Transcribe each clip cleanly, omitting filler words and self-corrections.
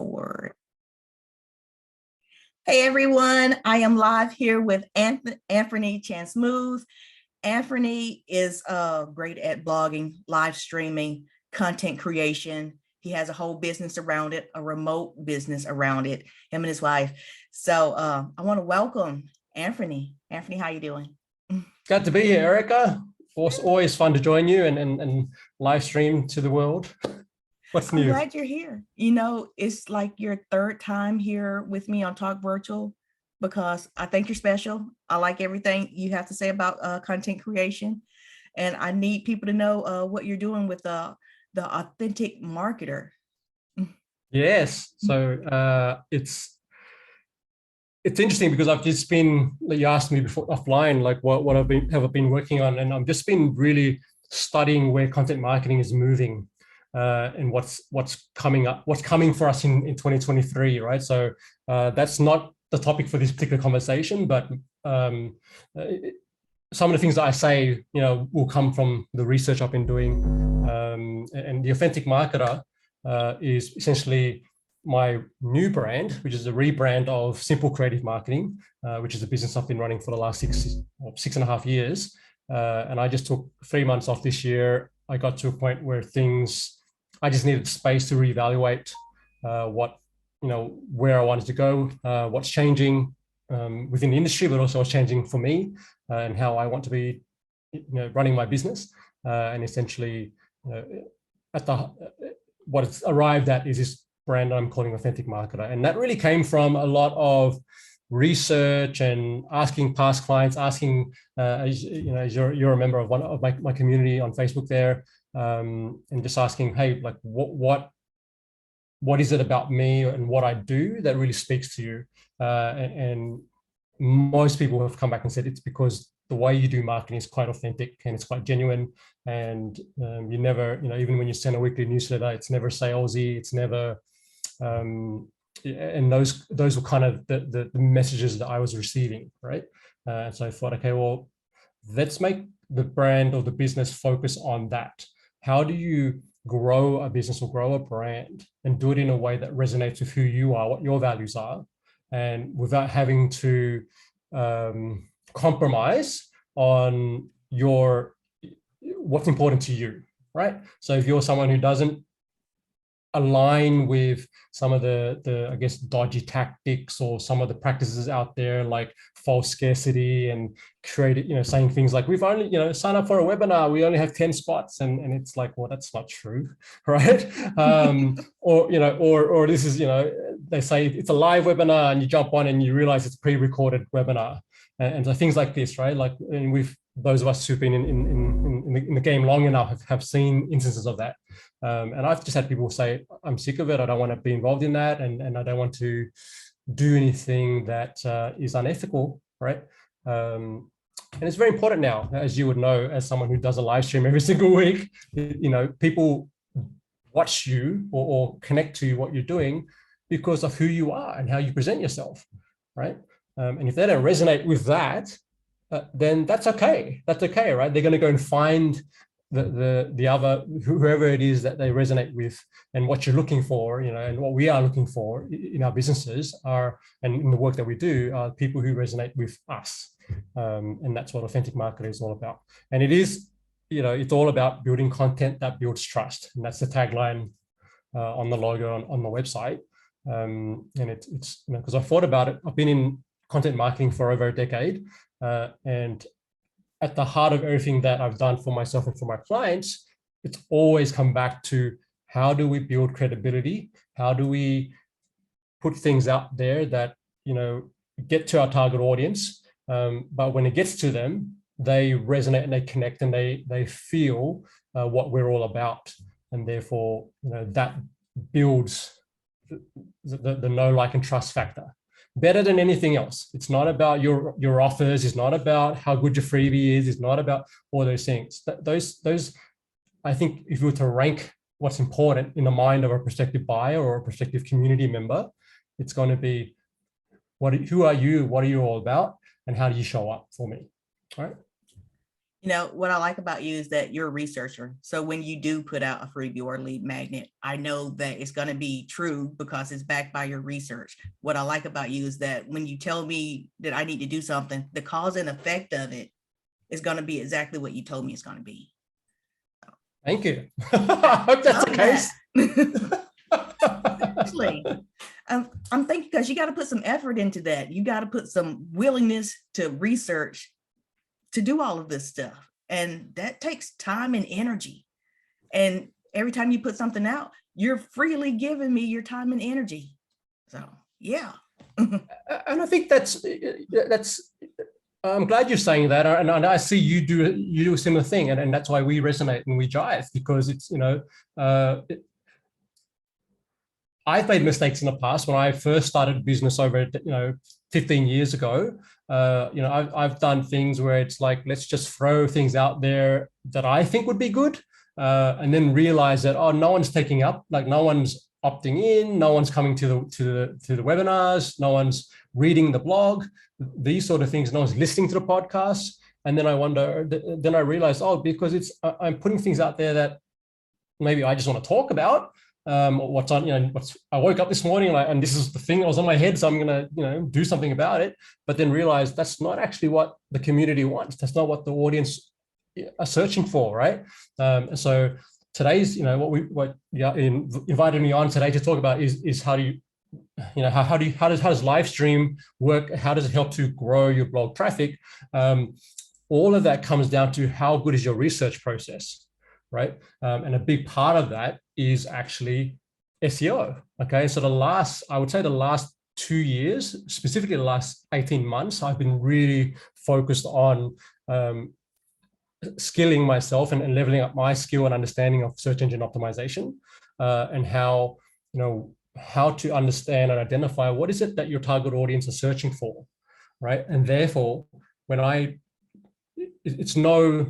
record. Hey everyone, I am live here with Anfernee Chansamooth. Anfernee is great at blogging, live streaming, content creation. He has a whole business around it, a remote business around it, him and his wife. So I want to welcome Anfernee. Anfernee, how you doing? Glad to be here, Erica. Always fun to join you and live stream to the world. What's new? I'm glad you're here. You know, it's like your third time here with me on Talk Virtual because I think you're special. I like everything you have to say about content creation. And I need people to know what you're doing with the authentic marketer. Yes. So it's interesting because I've just been, you asked me before offline, like what have I been working on, and I've just been really studying where content marketing is moving. And what's coming up, what's coming for us in 2023, right? So that's not the topic for this particular conversation, but some of the things that I say, will come from the research I've been doing. And the Authentic Marketer is essentially my new brand, which is a rebrand of Simple Creative Marketing, which is a business I've been running for the last 6.5 years. And I just took 3 months off this year. I got to a point where I just needed space to reevaluate where I wanted to go, what's changing within the industry, but also what's changing for me and how I want to be, running my business. And essentially, what it's arrived at is this brand I'm calling Authentic Marketer, and that really came from a lot of research and asking past clients, asking, you're a member of one of my community on Facebook there. And just asking, hey, like what is it about me and what I do that really speaks to you? And most people have come back and said it's because the way you do marketing is quite authentic and it's quite genuine. And you never, even when you send a weekly newsletter, it's never salesy. It's never, and those were kind of the messages that I was receiving, right? So I thought, okay, well, let's make the brand or the business focus on that. How do you grow a business or grow a brand and do it in a way that resonates with who you are, what your values are, and without having to compromise on what's important to you, right? So if you're someone who doesn't align with some of the I guess dodgy tactics or some of the practices out there, like false scarcity and creating, saying things like we've only, sign up for a webinar, we only have 10 spots, and it's like, well, that's not true, right? Or this is, they say it's a live webinar and you jump on and you realize it's a pre-recorded webinar, and so things like this, right? Like, and those of us who've been in the game long enough have seen instances of that. And I've just had people say, I'm sick of it. I don't want to be involved in that. And I don't want to do anything that is unethical, right? And it's very important now, as you would know, as someone who does a live stream every single week, people watch you or connect to what you're doing because of who you are and how you present yourself, right? And if they don't resonate with that, then that's okay. That's okay, right? They're going to go and find the other, whoever it is that they resonate with, and what you're looking for, and what we are looking for in our businesses and in the work that we do, are people who resonate with us. And that's what Authentic Marketing is all about. And it is, it's all about building content that builds trust. And that's the tagline on the logo on the website. And it's because I thought about it. I've been in content marketing for over a decade. And at the heart of everything that I've done for myself and for my clients, it's always come back to how do we build credibility? How do we put things out there that, get to our target audience? But when it gets to them, they resonate and they connect and they feel what we're all about. And therefore, that builds the know, like, and trust factor. Better than anything else. It's not about your offers. It's not about how good your freebie is. It's not about all those things. Those, I think, if you were to rank what's important in the mind of a prospective buyer or a prospective community member, it's going to be who are you? What are you all about? And how do you show up for me? All right. You know, what I like about you is that you're a researcher. So when you do put out a freebie or a lead magnet, I know that it's going to be true because it's backed by your research. What I like about you is that when you tell me that I need to do something, the cause and effect of it is going to be exactly what you told me it's going to be. Thank you. I hope that's the case. Actually, I'm thinking because you got to put some effort into that. You got to put some willingness to research to do all of this stuff. And that takes time and energy. And every time you put something out, you're freely giving me your time and energy. So, yeah. And I think that's, I'm glad you're saying that. And I see you do a similar thing. And that's why we resonate and we jive, because it's, you know, I've made mistakes in the past. When I first started business over, 15 years ago, I've done things where it's like, let's just throw things out there that I think would be good, and then realize that, oh, no one's taking up, like no one's opting in, no one's coming to the webinars, no one's reading the blog, these sort of things, no one's listening to the podcast. And then I wonder, then I realized, oh, because I'm putting things out there that maybe I just want to talk about. What's on, I woke up this morning and this is the thing that was on my head, so I'm going to, do something about it. But then realize that's not actually what the community wants. That's not what the audience are searching for, right? So today's, what invited me on today to talk about is how do you, how does live stream work? How does it help to grow your blog traffic? All of that comes down to how good is your research process, right? And a big part of that is actually SEO. Okay, so I would say the last 2 years, specifically the last 18 months, I've been really focused on skilling myself and leveling up my skill and understanding of search engine optimization, and how to understand and identify what is it that your target audience is searching for, right? And therefore, it's no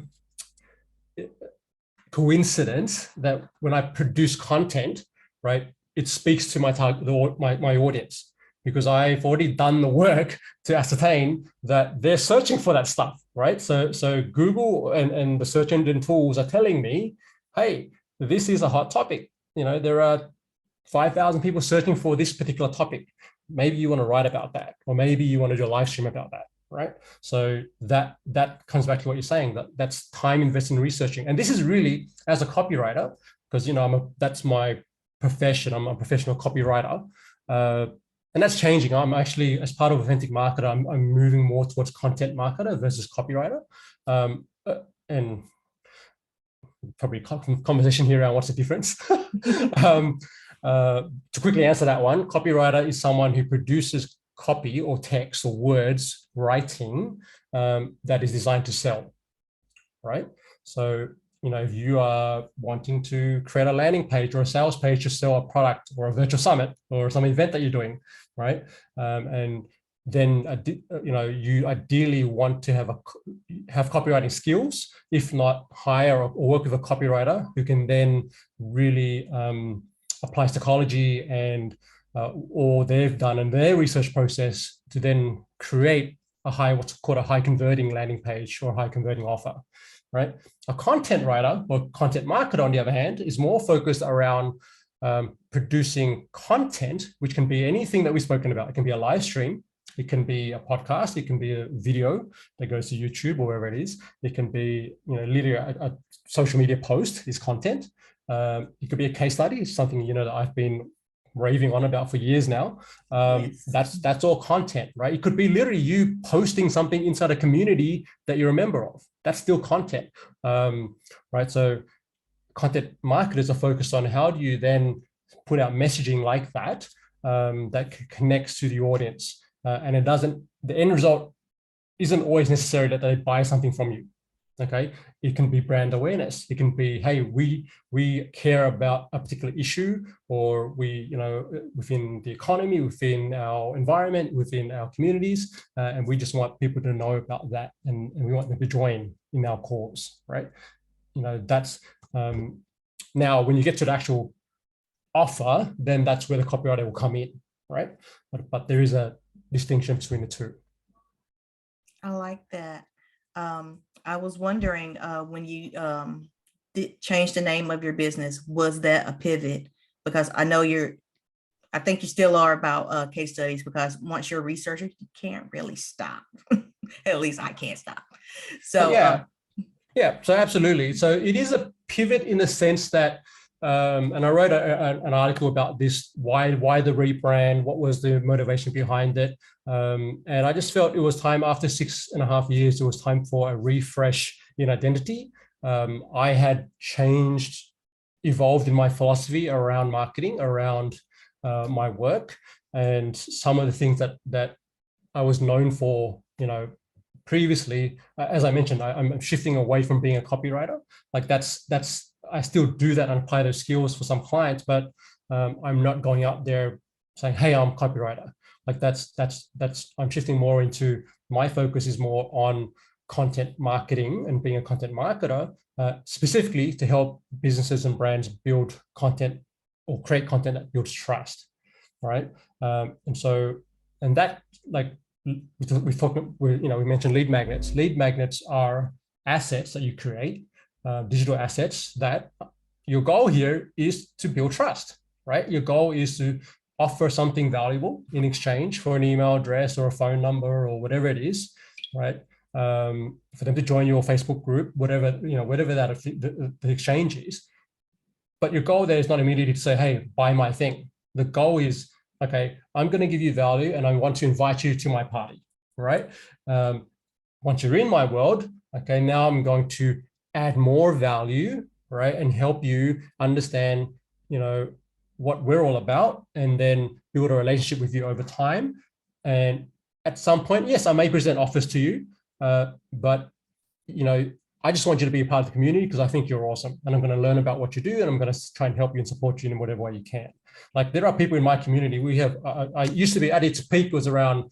coincidence that when I produce content, right, it speaks to my target, my audience, because I've already done the work to ascertain that they're searching for that stuff, right? So Google and the search engine tools are telling me, hey, this is a hot topic. There are 5,000 people searching for this particular topic. Maybe you want to write about that, or maybe you want to do a live stream about that, right? So that comes back to what you're saying, that's time invested in researching. And this is really, as a copywriter, because that's my profession. I'm a professional copywriter, and that's changing. I'm actually, as part of Authentic Marketer, I'm moving more towards content marketer versus copywriter, and probably conversation here around what's the difference. To quickly answer that one, copywriter is someone who produces copy or text or words, writing, that is designed to sell, right? So, if you are wanting to create a landing page or a sales page to sell a product or a virtual summit or some event that you're doing, right? And then, you ideally want to have copywriting skills, if not hire or work with a copywriter who can then really apply psychology and or they've done in their research process to then create what's called a high converting landing page or high converting offer, right? A content writer or content marketer, on the other hand, is more focused around producing content, which can be anything that we've spoken about. It can be a live stream, it can be a podcast, it can be a video that goes to YouTube or wherever it is. It can be, literally a social media post is content. It could be a case study, something that I've been raving on about for years now. Yes. That's all content, right? It could be literally you posting something inside a community that you're a member of. That's still content, right? So content marketers are focused on how do you then put out messaging like that, that connects to the audience, and the end result isn't always necessary that they buy something from you. Okay, it can be brand awareness. It can be, hey, we care about a particular issue, or we, within the economy, within our environment, within our communities, and we just want people to know about that, and we want them to join in our cause, right? That's now when you get to the actual offer, then that's where the copywriter will come in, right? But there is a distinction between the two. I like that. I was wondering when you did change the name of your business, was that a pivot? Because I know I think you still are about case studies, because once you're a researcher, you can't really stop. At least I can't stop. So Yeah. Yeah, so absolutely. So it is a pivot in the sense that, and I wrote an article about this, why the rebrand, what was the motivation behind it. And I just felt it was time, after 6.5 years, it was time for a refresh in identity. I had changed, evolved in my philosophy around marketing, around my work, and some of the things that I was known for, previously, as I mentioned, I'm shifting away from being a copywriter. Like that's I still do that and apply those skills for some clients, but I'm not going out there saying, "Hey, I'm a copywriter." Like that's I'm shifting more into, my focus is more on content marketing and being a content marketer, specifically to help businesses and brands build content or create content that builds trust, right? And that, like, we mentioned lead magnets. Lead magnets are assets that you create, digital assets, that your goal here is to build trust, right? Your goal is to offer something valuable in exchange for an email address or a phone number or whatever it is, right? For them to join your Facebook group, whatever that the exchange is. But your goal there is not immediately to say, "Hey, buy my thing." The goal is, okay, I'm going to give you value and I want to invite you to my party, right? Once you're in my world, okay, now I'm going to add more value, right? And help you understand, what we're all about, and then build a relationship with you over time. And at some point, yes, I may present offers to you, but, I just want you to be a part of the community because I think you're awesome. And I'm going to learn about what you do, and I'm going to try and help you and support you in whatever way you can. Like, there are people in my community. We have, I used to be, at its peak was around,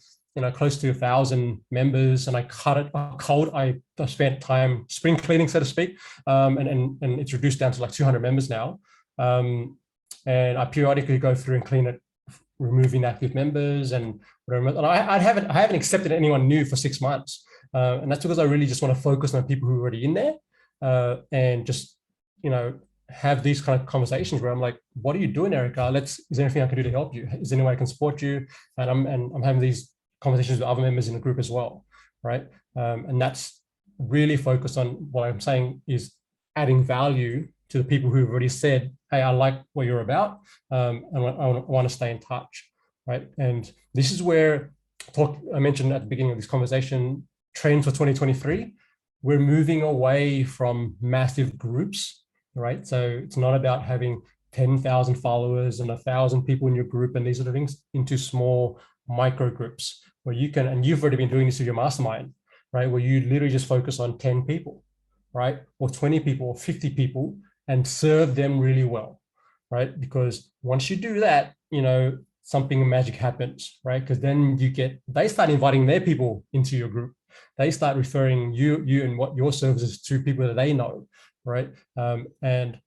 close to 1,000 members, and I cut it cold. I spent time spring cleaning, so to speak. And it's reduced down to like 200 members now. And I periodically go through and clean it, removing active members and whatever. And I haven't accepted anyone new for 6 months. And that's because I really just want to focus on people who are already in there, and just, have these kind of conversations where I'm like, "What are you doing, Erica? Is there anything I can do to help you? Is there any way I can support you?" And I'm having these conversations with other members in the group as well, right? And that's really focused on, what I'm saying is adding value to the people who've already said, "Hey, I like what you're about, and I want to stay in touch," right? And this is where I mentioned at the beginning of this conversation, trends for 2023. We're moving away from massive groups, right? So it's not about having 10,000 followers and 1,000 people in your group and these sort of things, into small micro groups where you can, and you've already been doing this with your mastermind, right? Where you literally just focus on 10 people, right? Or 20 people or 50 people, and serve them really well, right? Because once you do that, something magic happens, right? Because then they start inviting their people into your group. They start referring you and what your services to people that they know, right? And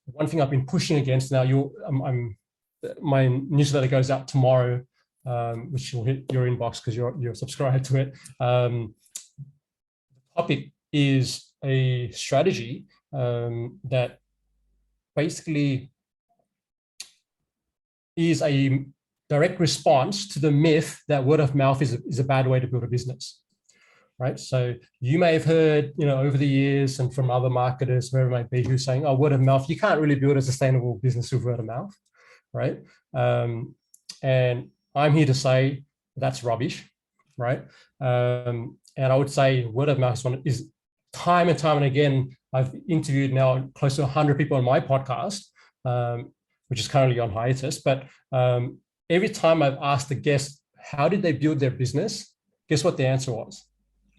one thing I've been pushing against now, my newsletter goes out tomorrow, which will hit your inbox because you're subscribed to it. The topic is a strategy that basically is a direct response to the myth that word of mouth is a bad way to build a business, right? So you may have heard, over the years, and from other marketers, whoever it might be, who's saying, "Oh, word of mouth, you can't really build a sustainable business with word of mouth," right? And I'm here to say that's rubbish, right? And I would say word of mouth is time and time and again. I've interviewed now close to 100 people on my podcast, which is currently on hiatus. But every time I've asked the guest, how did they build their business? Guess what the answer was?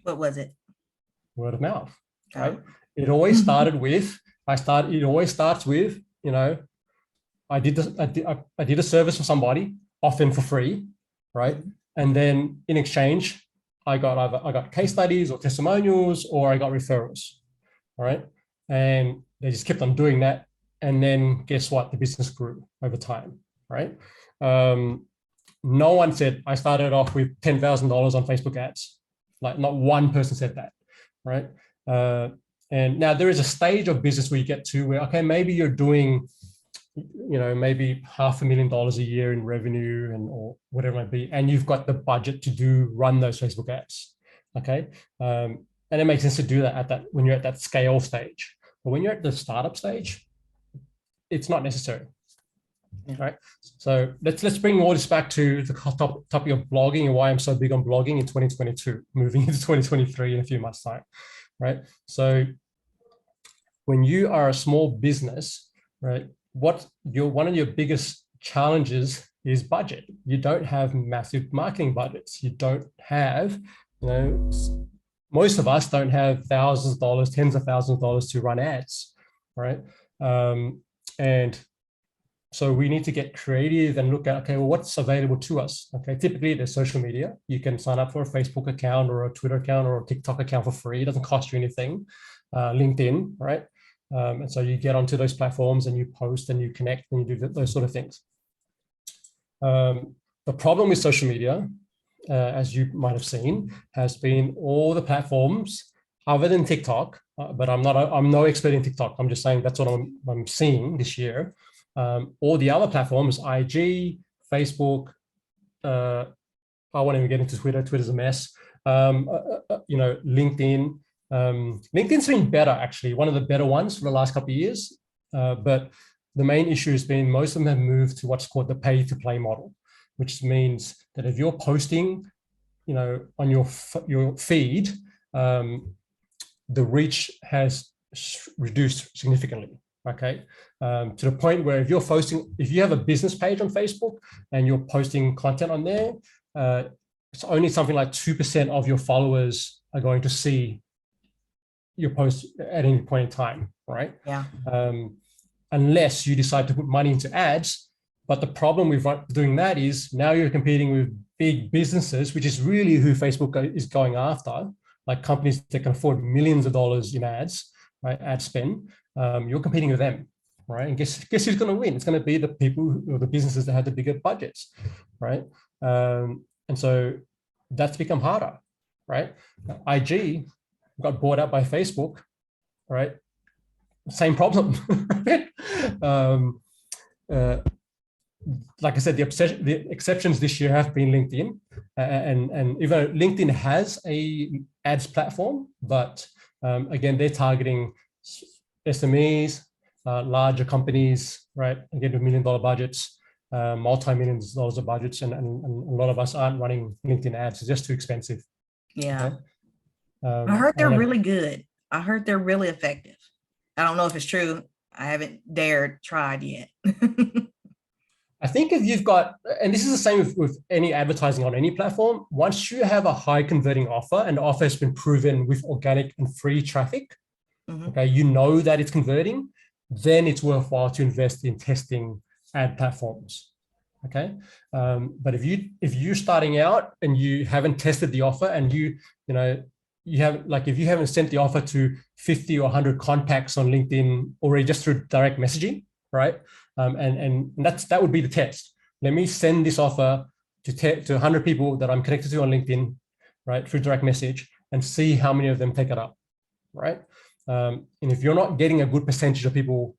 what was it? Word of mouth, right? It always started with, it always starts with, I did a service for somebody, often for free, right? And then in exchange, I got case studies or testimonials, or I got referrals, right? And they just kept on doing that. And then guess what? The business grew over time, right? No one said I started off with $10,000 on Facebook ads. Like, not one person said that, right? And now there is a stage of business where you get to where, okay, maybe you're doing, maybe $500,000 a year in revenue or whatever it might be, and you've got the budget to run those Facebook ads, okay? And it makes sense to do that when you're at that scale stage. But when you're at the startup stage, it's not necessary. Right. So let's bring all this back to the topic of blogging and why I'm so big on blogging in 2022, moving into 2023 in a few months' time. Right. So when you are a small business, right, one of your biggest challenges is budget. You don't have massive marketing budgets. You don't have, most of us don't have thousands of dollars, tens of thousands of dollars to run ads, right? And so we need to get creative and look at, okay, well, what's available to us? Okay, typically there's social media. You can sign up for a Facebook account or a Twitter account or a TikTok account for free. It doesn't cost you anything. LinkedIn, right? And so you get onto those platforms and you post and you connect and you do those sort of things. The problem with social media, as you might have seen, has been all the platforms other than TikTok, but I'm no expert in TikTok. I'm just saying that's what I'm seeing this year. All the other platforms, IG, Facebook, I won't even get into Twitter. Twitter's a mess. LinkedIn. LinkedIn's been better, actually, one of the better ones for the last couple of years. But the main issue has been most of them have moved to what's called the pay-to-play model, which means that if you're posting, on your feed, the reach has reduced significantly. Okay, to the point where if you have a business page on Facebook and you're posting content on there, it's only something like 2% of your followers are going to see your post at any point in time, right? Yeah. Unless you decide to put money into ads. But the problem with doing that is now you're competing with big businesses, which is really who Facebook is going after, like companies that can afford millions of dollars in ads, right? Ad spend. You're competing with them, right? And guess who's going to win? It's going to be the people or the businesses that have the bigger budgets, right? And so that's become harder, right? IG got bought out by Facebook, right? Same problem. Like I said, the exceptions this year have been LinkedIn, and even though LinkedIn has a ads platform, but again, they're targeting SMEs, larger companies, right? Again, with $1 million budgets, multi-millions of dollars of budgets, and a lot of us aren't running LinkedIn ads. It's just too expensive. Yeah. Okay? I heard they're really good. I heard they're really effective. I don't know if it's true. I haven't tried yet. I think if you've got, and this is the same with any advertising on any platform, once you have a high converting offer and the offer has been proven with organic and free traffic, okay, you know that it's converting, then it's worthwhile to invest in testing ad platforms. Okay, but if you're starting out and you haven't tested the offer and if you haven't sent the offer to 50 or 100 contacts on LinkedIn already just through direct messaging, right? And that would be the test. Let me send this offer to 100 people that I'm connected to on LinkedIn, right, through direct message, and see how many of them take it up, right? And if you're not getting a good percentage of people,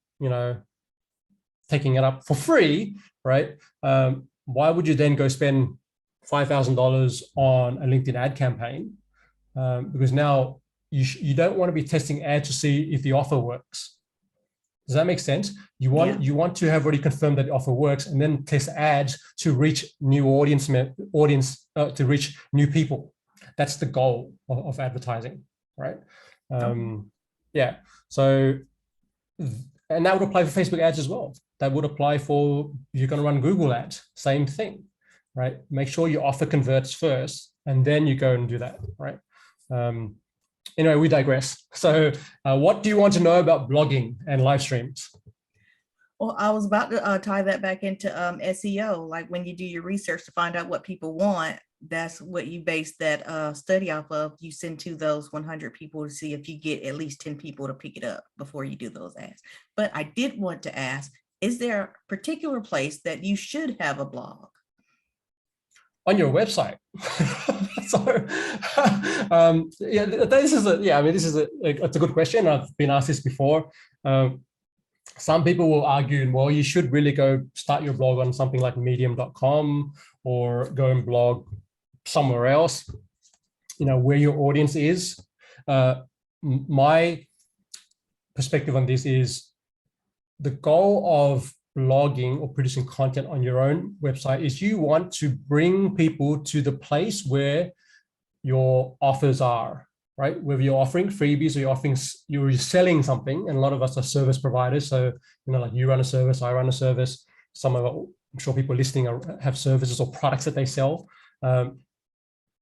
taking it up for free, right? Why would you then go spend $5,000 on a LinkedIn ad campaign? Because now you don't want to be testing ads to see if the offer works. Does that make sense? You want to have already confirmed that the offer works, and then test ads to reach new audience to reach new people. That's the goal of advertising, right? Yeah. So, and that would apply for Facebook ads as well. That would apply for if you're going to run Google ads. Same thing, right? Make sure your offer converts first, and then you go and do that, right? Anyway, we digress. So what do you want to know about blogging and live streams? Well, I was about to tie that back into SEO. Like when you do your research to find out what people want, that's what you base that study off of. You send to those 100 people to see if you get at least 10 people to pick it up before you do those ads. But I did want to ask, is there a particular place that you should have a blog? on your website. So, yeah, this is it's a good question. I've been asked this before. Some people will argue, well, you should really go start your blog on something like medium.com or go and blog somewhere else, where your audience is. My perspective on this is the goal of blogging or producing content on your own website is you want to bring people to the place where your offers are, right? Whether you're offering freebies or you're selling something, and a lot of us are service providers. So, like you run a service, I run a service. I'm sure people listening have services or products that they sell.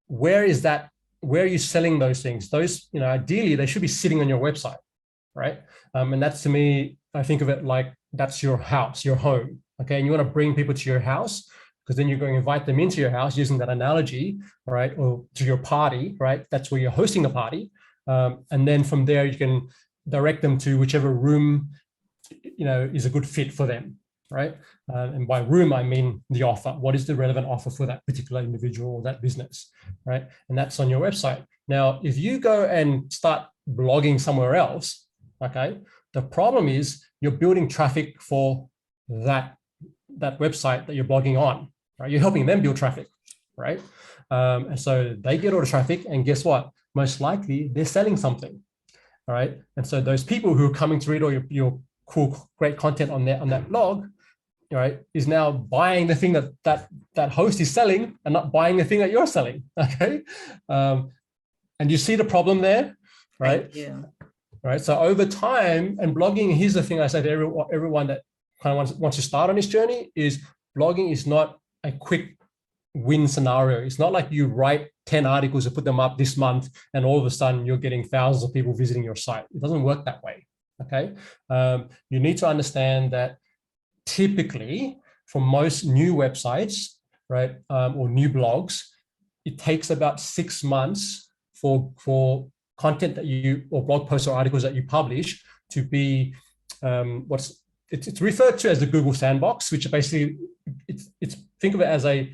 Where are you selling those things? Those, ideally they should be sitting on your website, right? And that's, to me, I think of it like that's your house, your home. Okay. And you want to bring people to your house, because then you're going to invite them into your house using that analogy, right? Or to your party, right? That's where you're hosting the party. And then from there, you can direct them to whichever room, is a good fit for them, right? And by room, I mean the offer. What is the relevant offer for that particular individual or that business, right? And that's on your website. Now, if you go and start blogging somewhere else, okay, the problem is you're building traffic for that website that you're blogging on, right? You're helping them build traffic, right? And so they get all the traffic, and guess what? Most likely they're selling something, all right? And so those people who are coming to read all your cool, great content on that blog, right, is now buying the thing that host is selling and not buying the thing that you're selling, okay? And you see the problem there, right? Yeah. Right. So over time, and blogging, here's the thing I say to everyone that kind of wants to start on this journey, is blogging is not a quick win scenario. It's not like you write 10 articles and put them up this month and all of a sudden you're getting thousands of people visiting your site. It doesn't work that way. Okay. You need to understand that typically for most new websites, right, or new blogs, it takes about 6 months for content that or blog posts or articles that you publish to be it's referred to as the Google sandbox, which basically it's think of it as a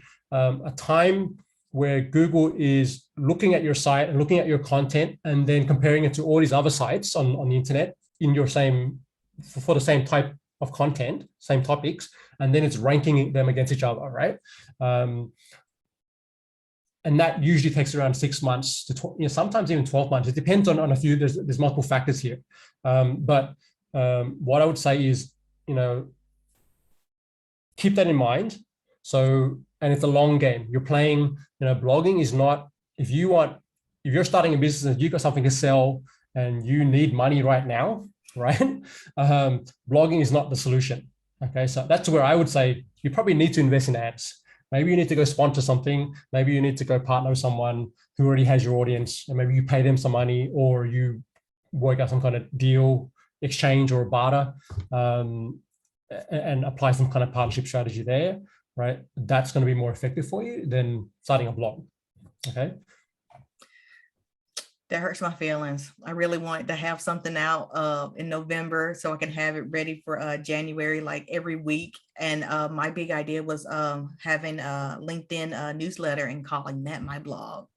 time where Google is looking at your site and looking at your content and then comparing it to all these other sites on the internet in your for the same type of content, same topics, and then it's ranking them against each other, right? And that usually takes around 6 months to sometimes even 12 months. It depends on a few. There's multiple factors here. But what I would say is, keep that in mind. So, and it's a long game. You're playing. Blogging is not. If you're starting a business and you've got something to sell and you need money right now, right? Blogging is not the solution. Okay, so that's where I would say you probably need to invest in ads. Maybe you need to go sponsor something. Maybe you need to go partner with someone who already has your audience, and maybe you pay them some money, or you work out some kind of deal, exchange, or barter, and apply some kind of partnership strategy there, right? That's going to be more effective for you than starting a blog. Okay. That hurts my feelings. I really wanted to have something out in November so I can have it ready for January, like every week. And my big idea was having a LinkedIn newsletter and calling that my blog.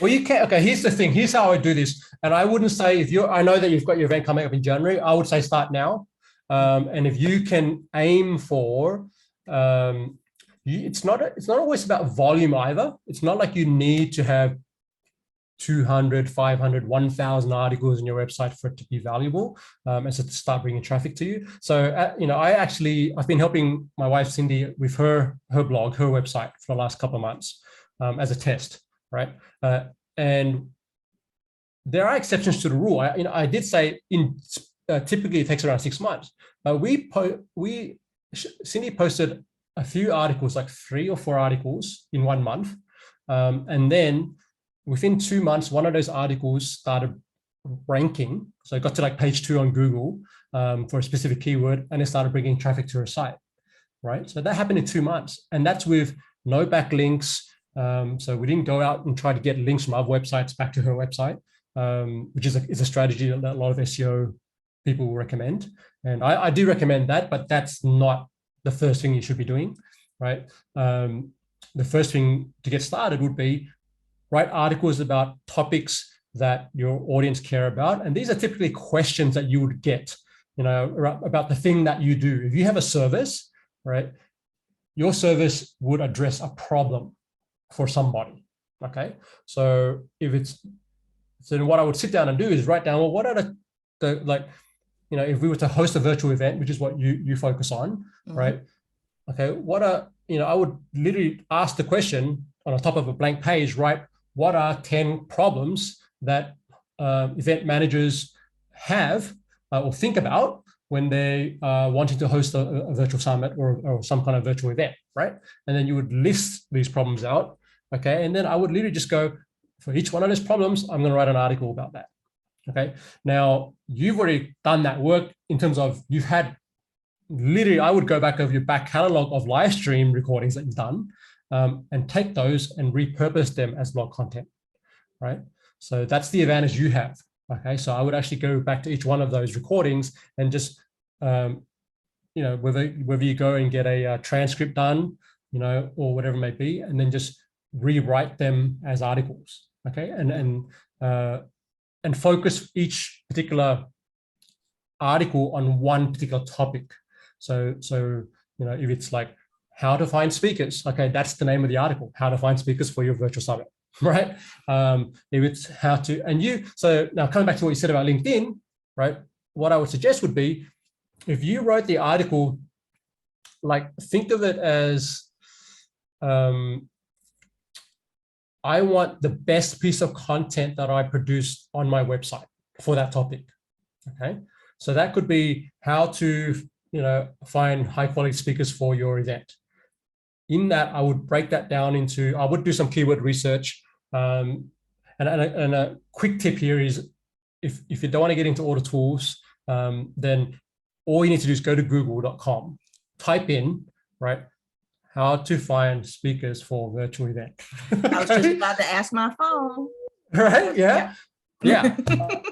Well, you can. Okay, here's the thing. Here's how I do this. And I wouldn't say I know that you've got your event coming up in January. I would say start now. And if you can aim for, it's not always about volume either. It's not like you need to have 200, 500, 1,000 articles on your website for it to be valuable, and so to start bringing traffic to you. So, I've been helping my wife, Cindy, with her blog, her website for the last couple of months as a test, right? And there are exceptions to the rule. I did say typically it takes around 6 months. Cindy posted a few articles, like 3 or 4 articles in 1 month. And then within 2 months, one of those articles started ranking. So it got to like page 2 on Google for a specific keyword, and it started bringing traffic to her site, right? So that happened in 2 months, and that's with no backlinks. So we didn't go out and try to get links from other websites back to her website, which is a strategy that a lot of SEO people will recommend. And I do recommend that, but that's not the first thing you should be doing, right? the first thing to get started would be write articles about topics that your audience care about. And these are typically questions that you would get, about the thing that you do. If you have a service, right, your service would address a problem for somebody. Okay. So what I would sit down and do is write down, well, what are if we were to host a virtual event, which is what you focus on, right? Okay. I would literally ask the question on the top of a blank page, right? What are 10 problems that event managers have or think about when they are wanting to host a virtual summit or some kind of virtual event, right? And then you would list these problems out, okay? And then I would literally just go, for each one of those problems, I'm going to write an article about that, okay? Now, you've already done that work in terms of you've had literally, I would go back over your back catalog of live stream recordings that you've done, and take those and repurpose them as blog content, right? So that's the advantage you have, okay? So I would actually go back to each one of those recordings and just, whether you go and get a transcript done, or whatever it may be, and then just rewrite them as articles, okay? And focus each particular article on one particular topic. So if it's like, how to find speakers. Okay, that's the name of the article, how to find speakers for your virtual summit, right? If it's how to, so now coming back to what you said about LinkedIn, right? What I would suggest would be, if you wrote the article, like think of it as, I want the best piece of content that I produce on my website for that topic, okay? So that could be how to, find high quality speakers for your event. In that, I would break that down into, I would do some keyword research. And a quick tip here is, if you don't want to get into all the tools, then all you need to do is go to google.com, type in, right, how to find speakers for virtual event. I was just about to ask my phone. Right, yeah.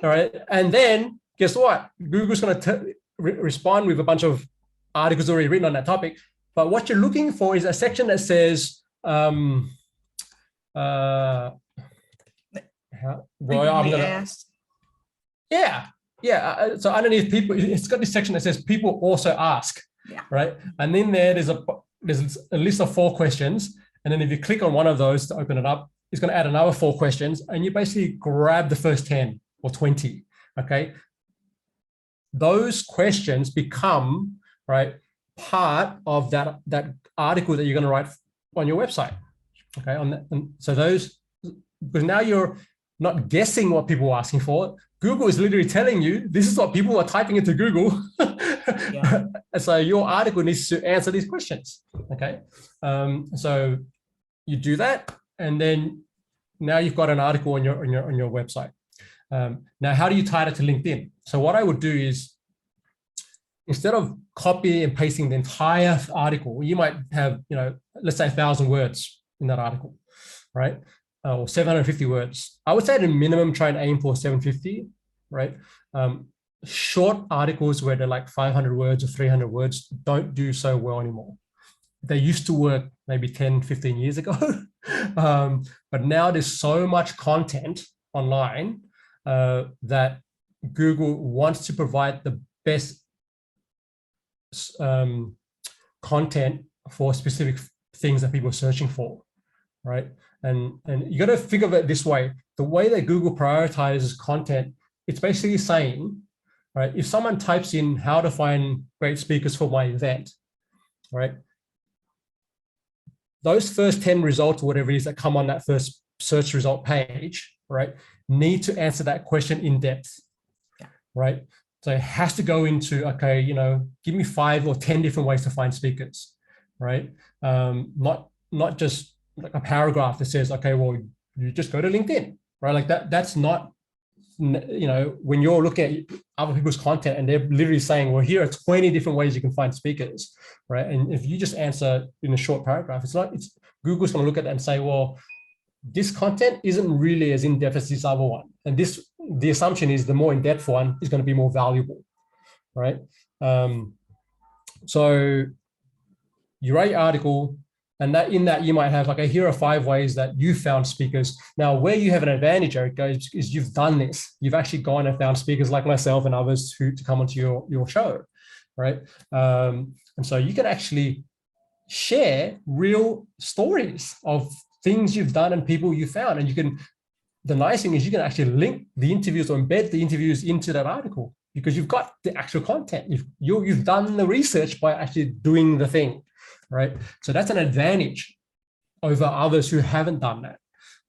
All right, and then guess what? Google's going to respond with a bunch of articles already written on that topic. But what you're looking for is a section that says, so underneath people, it's got this section that says people also ask, right? And then there's a list of 4 questions. And then if you click on one of those to open it up, it's going to add another 4 questions. And you basically grab the first 10 or 20, okay? Those questions become, right, part of that article that you're going to write on your website, okay? And so those, because now you're not guessing what people are asking for. Google is literally telling you this is what people are typing into Google. And so your article needs to answer these questions, okay? So you do that, and then now you've got an article on your website. Now, how do you tie it to LinkedIn? So what I would do is, instead of copying and pasting the entire article, you might have, let's say 1,000 words in that article, right? Or 750 words. I would say at a minimum, try and aim for 750, right? Short articles where they're like 500 words or 300 words don't do so well anymore. They used to work maybe 10, 15 years ago. But now there's so much content online that Google wants to provide the best content for specific things that people are searching for, right? And you got to think of it this way. The way that Google prioritizes content, it's basically saying, right, if someone types in how to find great speakers for my event, right, those first 10 results or whatever it is that come on that first search result page, right, need to answer that question in depth, right? So it has to go into, okay, give me 5 or 10 different ways to find speakers, right? Not just like a paragraph that says, okay, well, you just go to LinkedIn, right? Like that's not, when you're looking at other people's content and they're literally saying, well, here are 20 different ways you can find speakers, right? And if you just answer in a short paragraph, Google's going to look at that and say, well, this content isn't really as in-depth as this other one. And the assumption is the more in-depth one is going to be more valuable, right? So you write your article, And that in that you might have, okay, here are 5 ways that you found speakers. Now, where you have an advantage, Eric, is you've done this. You've actually gone and found speakers like myself and others to come onto your show, right? And so you can actually share real stories of things you've done and people you found. And you can, the nice thing is you can actually link the interviews or embed the interviews into that article because you've got the actual content. You've done the research by actually doing the thing, right? So that's an advantage over others who haven't done that,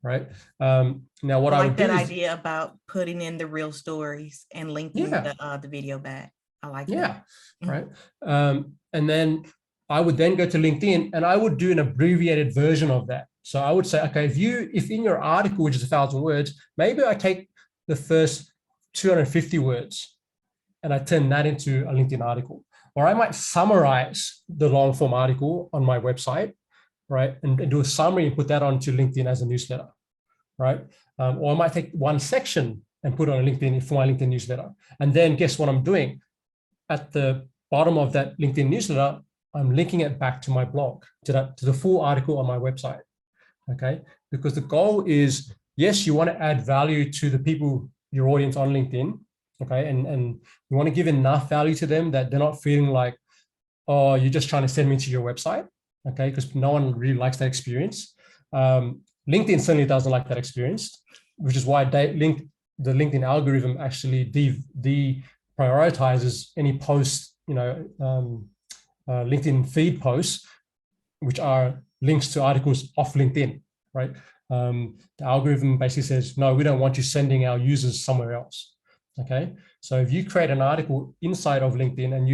right? Now, what I like would do that is, idea about putting in the real stories and linking the video back. I like that. Right. And then I would then go to LinkedIn and I would do an abbreviated version of that. So I would say, okay, if in your article, which is 1,000 words, maybe I take the first 250 words and I turn that into a LinkedIn article. Or I might summarize the long form article on my website, right? And do a summary and put that onto LinkedIn as a newsletter, right? Or I might take one section and put it on LinkedIn for my LinkedIn newsletter. And then guess what I'm doing? At the bottom of that LinkedIn newsletter, I'm linking it back to my blog, to the full article on my website, okay? Because the goal is, yes, you want to add value to the people, your audience on LinkedIn, okay? And you want to give enough value to them that they're not feeling like, oh, you're just trying to send me to your website, okay? Because no one really likes that experience. LinkedIn certainly doesn't like that experience, which is why the LinkedIn algorithm actually deprioritizes any post, LinkedIn feed posts, which are links to articles off LinkedIn, right? The algorithm basically says, no, we don't want you sending our users somewhere else, okay? So if you create an article inside of LinkedIn and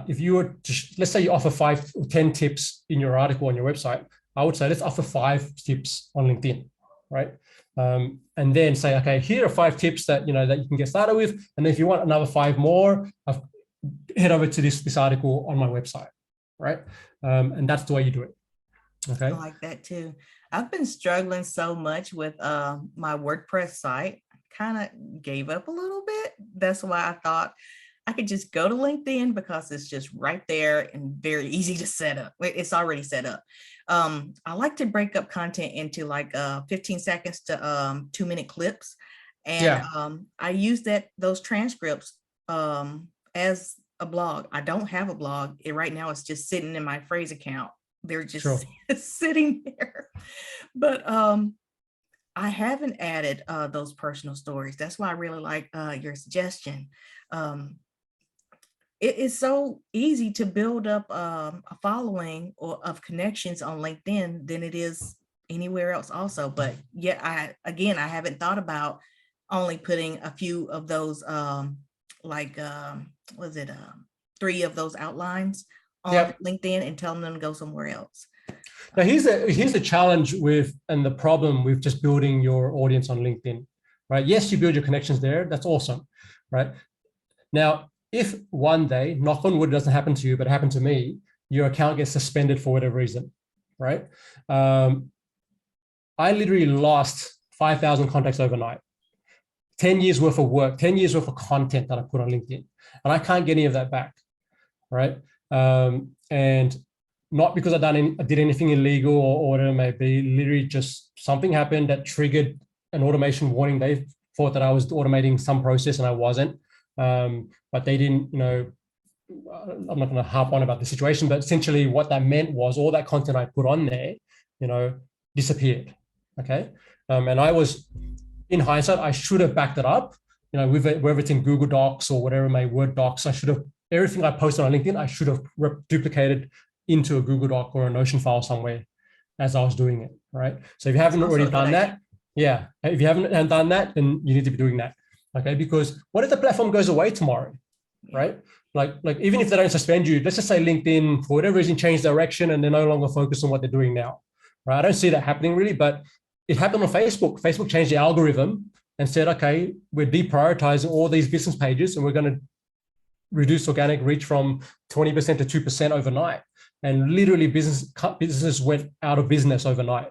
if you were to, let's say you offer 5 or 10 tips in your article on your website, I would say let's offer 5 tips on LinkedIn, right? And then say, okay, here are 5 tips that that you can get started with, and if you want another 5 more, head over to this article on my website, right? And that's the way you do it. Okay. I like that too. I've been struggling so much with my WordPress site. Kind of gave up a little bit. That's why I thought I could just go to LinkedIn because it's just right there and very easy to set up. It's already set up. I like to break up content into like 15 seconds to 2-minute clips. And I use those transcripts as a blog. I don't have a blog. Right now it's just sitting in my phrase account. They're just sitting there. But I haven't added those personal stories. That's why I really like your suggestion. It is so easy to build up a following of connections on LinkedIn than it is anywhere else also. But yeah, I haven't thought about only putting a few of those, 3 of those outlines on LinkedIn and telling them to go somewhere else. Now here's the challenge and the problem with just building your audience on LinkedIn, right? Yes, you build your connections there. That's awesome, right? Now, if one day, knock on wood, doesn't happen to you, but it happened to me, your account gets suspended for whatever reason, right? I literally lost 5,000 contacts overnight. 10 years worth of work, 10 years worth of content that I put on LinkedIn, and I can't get any of that back, right? And not because I did anything illegal or whatever it may be, literally just something happened that triggered an automation warning. They thought that I was automating some process and I wasn't, but they didn't, I'm not going to harp on about the situation, but essentially what that meant was all that content I put on there, disappeared, okay? And I was, in hindsight, I should have backed it up, whether it's in Google Docs or whatever, my Word docs, everything I posted on LinkedIn, I should have duplicated into a Google Doc or a Notion file somewhere as I was doing it, right? So if you haven't already done that, if you haven't done that, then you need to be doing that, okay? Because what if the platform goes away tomorrow, right? Like even if they don't suspend you, let's just say LinkedIn, for whatever reason, changed direction and they're no longer focused on what they're doing now, right? I don't see that happening really, but it happened on Facebook. Facebook changed the algorithm and said, okay, we're deprioritizing all these business pages and we're going to reduce organic reach from 20% to 2% overnight. And literally businesses went out of business overnight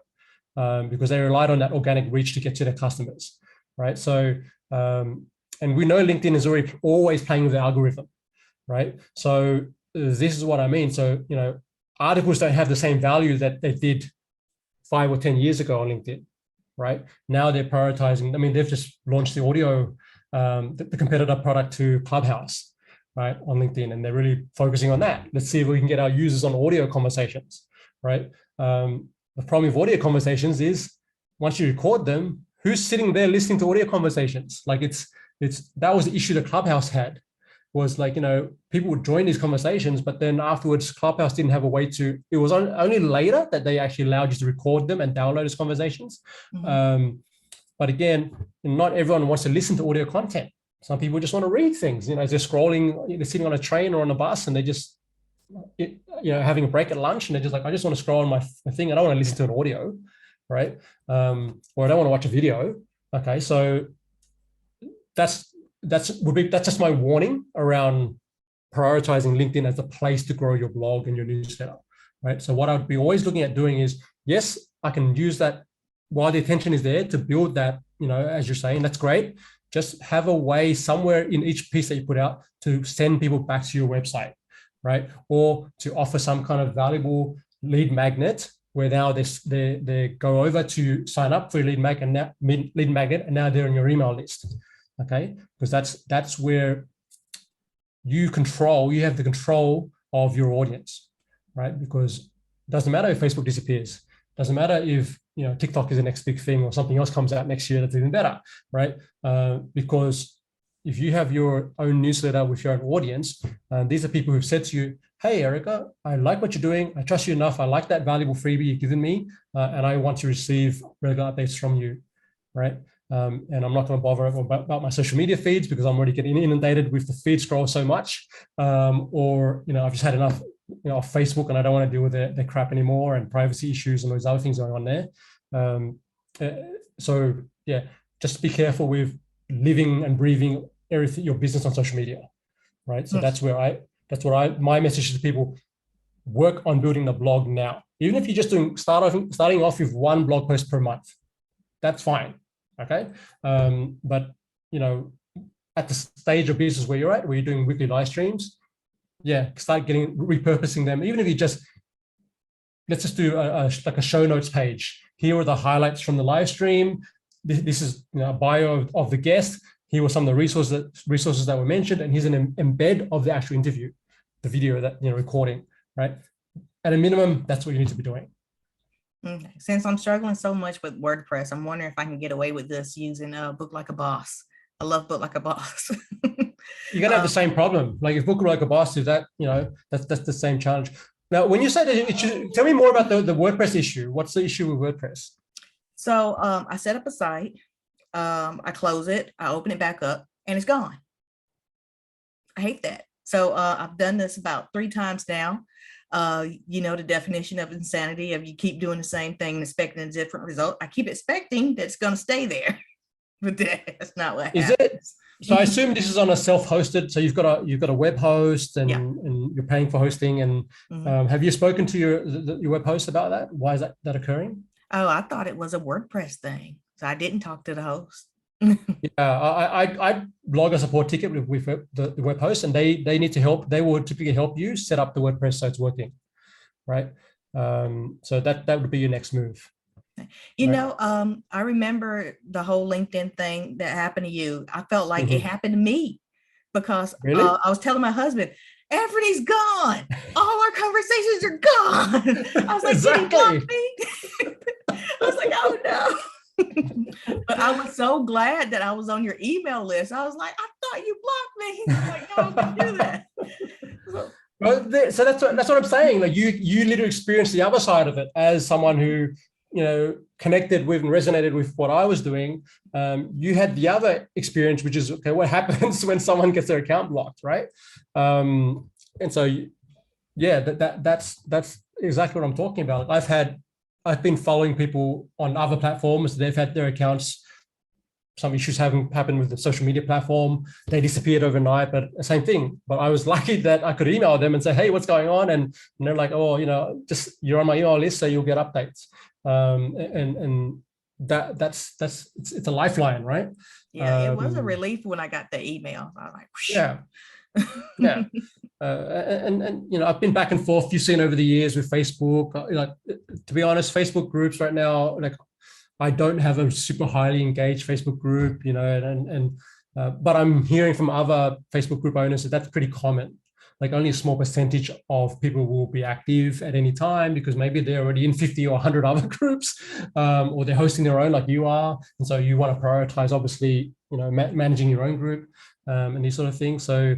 because they relied on that organic reach to get to their customers, right? So, and we know LinkedIn is always playing with the algorithm, right? So this is what I mean. So, articles don't have the same value that they did 5 or 10 years ago on LinkedIn, right? Now they're prioritizing. I mean, they've just launched the audio, the competitor product to Clubhouse, right, on LinkedIn, and they're really focusing on that. Let's see if we can get our users on audio conversations, right? The problem with audio conversations is once you record them, who's sitting there listening to audio conversations? Like that was the issue that Clubhouse had, was like, people would join these conversations, but then afterwards Clubhouse didn't have a way to, it was only later that they actually allowed you to record them and download these conversations. Mm-hmm. But again, not everyone wants to listen to audio content. Some people just want to read things, they're scrolling, they're sitting on a train or on a bus and they just, having a break at lunch and they're just like, I just want to scroll on my thing. I don't want to listen to an audio, right? Or I don't want to watch a video. Okay, so that's just my warning around prioritizing LinkedIn as a place to grow your blog and your newsletter, right? So what I'd be always looking at doing is, yes, I can use that while the attention is there to build that, as you're saying, that's great. Just have a way somewhere in each piece that you put out to send people back to your website, right? Or to offer some kind of valuable lead magnet where now they go over to sign up for your lead magnet, and now they're on your email list. Okay, because that's where you have the control of your audience, right? Because it doesn't matter if Facebook disappears, doesn't matter if TikTok is the next big thing or something else comes out next year that's even better, right? Because if you have your own newsletter with your own audience, these are people who've said to you, hey, Erica, I like what you're doing. I trust you enough. I like that valuable freebie you've given me, and I want to receive regular updates from you, right? And I'm not going to bother about my social media feeds because I'm already getting inundated with the feed scroll so much. Or, I've just had enough off Facebook and I don't want to deal with their crap anymore and privacy issues and those other things going on there. So yeah, just be careful with living and breathing everything, your business on social media, right? So that's what my message to people: work on building the blog now. Even if you're just starting off with one blog post per month, that's fine. Okay. But at the stage of business where you're at, where you're doing weekly live streams, start repurposing them. Even if you let's just do like a show notes page. Here are the highlights from the live stream. This is a bio of the guest. Here were some of the resources that were mentioned, and here's an embed of the actual interview, the video that recording, right? At a minimum, that's what you need to be doing. Okay. Since I'm struggling so much with WordPress, I'm wondering if I can get away with this using Book Like a Boss. I love Book Like a Boss. You're gonna have the same problem. Like if Book Like a Boss is that, that's the same challenge. Now, when you say that, tell me more about the WordPress issue. What's the issue with WordPress? So I set up a site, I close it, I open it back up, and it's gone. I hate that. So I've done this about 3 times now. The definition of insanity of you keep doing the same thing and expecting a different result. I keep expecting that it's going to stay there, but that's not what happens. Is it? So I assume this is on a self-hosted. So you've got a web host and you're paying for hosting. And have you spoken to your web host about that? Why is that occurring? Oh, I thought it was a WordPress thing, so I didn't talk to the host. I log a support ticket with the web host, and they need to help. They will typically help you set up the WordPress so it's working, right? So that would be your next move. I remember the whole LinkedIn thing that happened to you. I felt like it happened to me because really? I was telling my husband, Anfernee's gone. All our conversations are gone. I was like, exactly. Did he block me? I was like, oh no. But I was so glad that I was on your email list. I was like, I thought you blocked me. He's like, no, I can do that. So that's what I'm saying. Like you literally experienced the other side of it as someone who connected with and resonated with what I was doing. You had the other experience, which is what happens when someone gets their account blocked, right? And so that's exactly what I'm talking about. I've been following people on other platforms. They've had their accounts, some issues having happened with the social media platform. They disappeared overnight, but same thing. But I was lucky that I could email them and say, hey, what's going on? And they're like, oh, just you're on my email list, so you'll get updates. And it's a lifeline, right? Yeah, it was a relief when I got the email. I was like, yeah. Yeah. And you know, I've been back and forth. You've seen over the years with Facebook. Like, to be honest, Facebook groups right now, like, I don't have a super highly engaged Facebook group, you know, but I'm hearing from other Facebook group owners that that's pretty common. Like, only a small percentage of people will be active at any time because maybe they're already in 50 or 100 other groups, or they're hosting their own like you are. And so you want to prioritize, obviously, you know, managing your own group, and these sort of things. So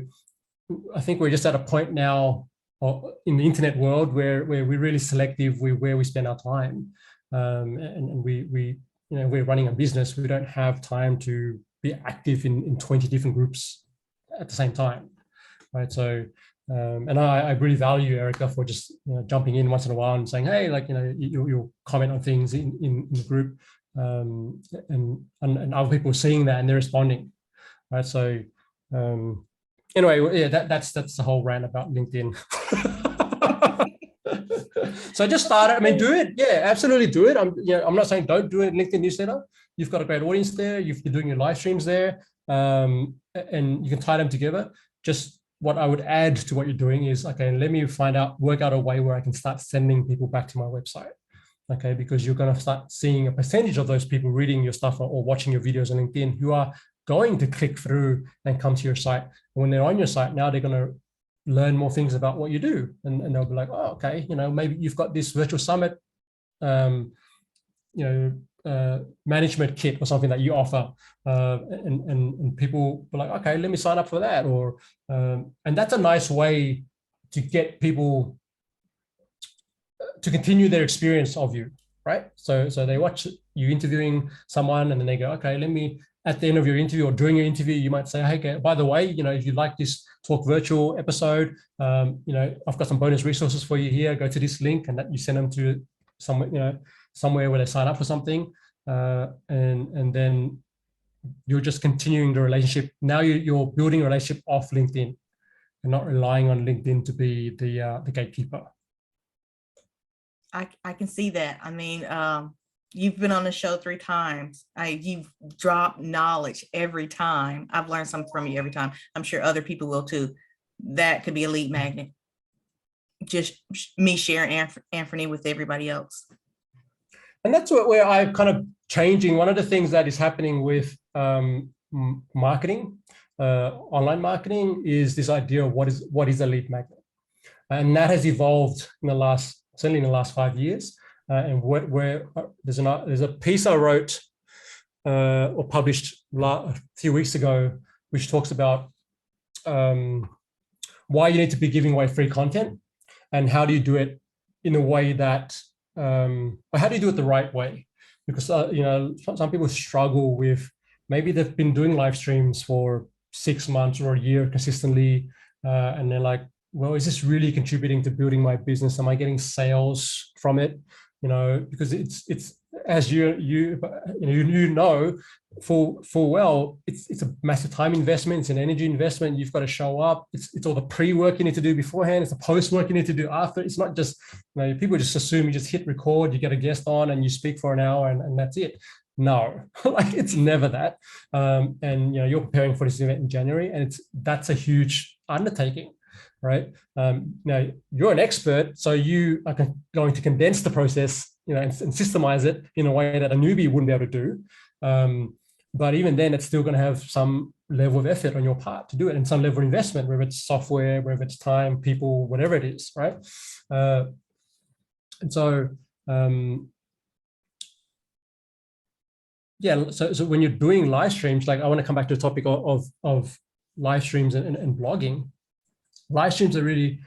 I think we're just at a point now in the internet world where we're really selective with where we spend our time. And we you know, we're running a business. We don't have time to be active in 20 different groups at the same time, right? So, and I really value Erica for just, you know, jumping in once in a while and saying, hey, like, you know, you'll comment on things in the group, and other people seeing that and they're responding, right? So anyway, yeah, that's the whole rant about LinkedIn. So I just started. I mean, do it. Yeah, absolutely do it. I'm not saying don't do it. LinkedIn newsletter. You've got a great audience there. You're doing your live streams there, and you can tie them together. Just what I would add to what you're doing is, okay, let me work out a way where I can start sending people back to my website. Okay, because you're going to start seeing a percentage of those people reading your stuff or watching your videos on LinkedIn who are going to click through and come to your site. And when they're on your site, now they're going to learn more things about what you do, and they'll be like, oh, okay, you know, maybe you've got this virtual summit, management kit or something that you offer, and people be like, okay, let me sign up for that, or and that's a nice way to get people to continue their experience of you, right? So they watch you interviewing someone, and then they go, okay, let me. At the end of your interview or during your interview, you might say, hey, by the way, you know, if you like this Talk Virtual episode, you know, I've got some bonus resources for you here. Go to this link, and that you send them to somewhere, you know, somewhere where they sign up for something, and then you're just continuing the relationship. Now you're building a relationship off LinkedIn, and not relying on LinkedIn to be the gatekeeper. I can see that. I mean, you've been on the show 3 times. You've dropped knowledge every time. I've learned something from you every time. I'm sure other people will too. That could be a lead magnet. Just me sharing Anfernee with everybody else. And that's where I'm kind of changing. One of the things that is happening with marketing, online marketing, is this idea of what is a lead magnet, and that has evolved certainly in the last 5 years. And where there's a piece I wrote or published a few weeks ago, which talks about why you need to be giving away free content, and how do you do it in a way that, or how do you do it the right way? Because you know, some people struggle with, maybe they've been doing live streams for 6 months or a year consistently, and they're like, well, is this really contributing to building my business? Am I getting sales from it? You know, because it's as you know full well, it's a massive time investment. It's an energy investment. You've got to show up. It's all the pre-work you need to do beforehand. It's the post-work you need to do after. It's not just, you know, people just assume you just hit record, you get a guest on, and you speak for an hour, and that's it. No, like, it's never that. And you know, you're preparing for this event in January, and that's a huge undertaking. Right. Now you're an expert, so you are going to condense the process, you know, and systemize it in a way that a newbie wouldn't be able to do. But even then, it's still going to have some level of effort on your part to do it, and some level of investment, whether it's software, whether it's time, people, whatever it is, right? And so, yeah. So when you're doing live streams, like, I want to come back to the topic of live streams and blogging. Live streams are really,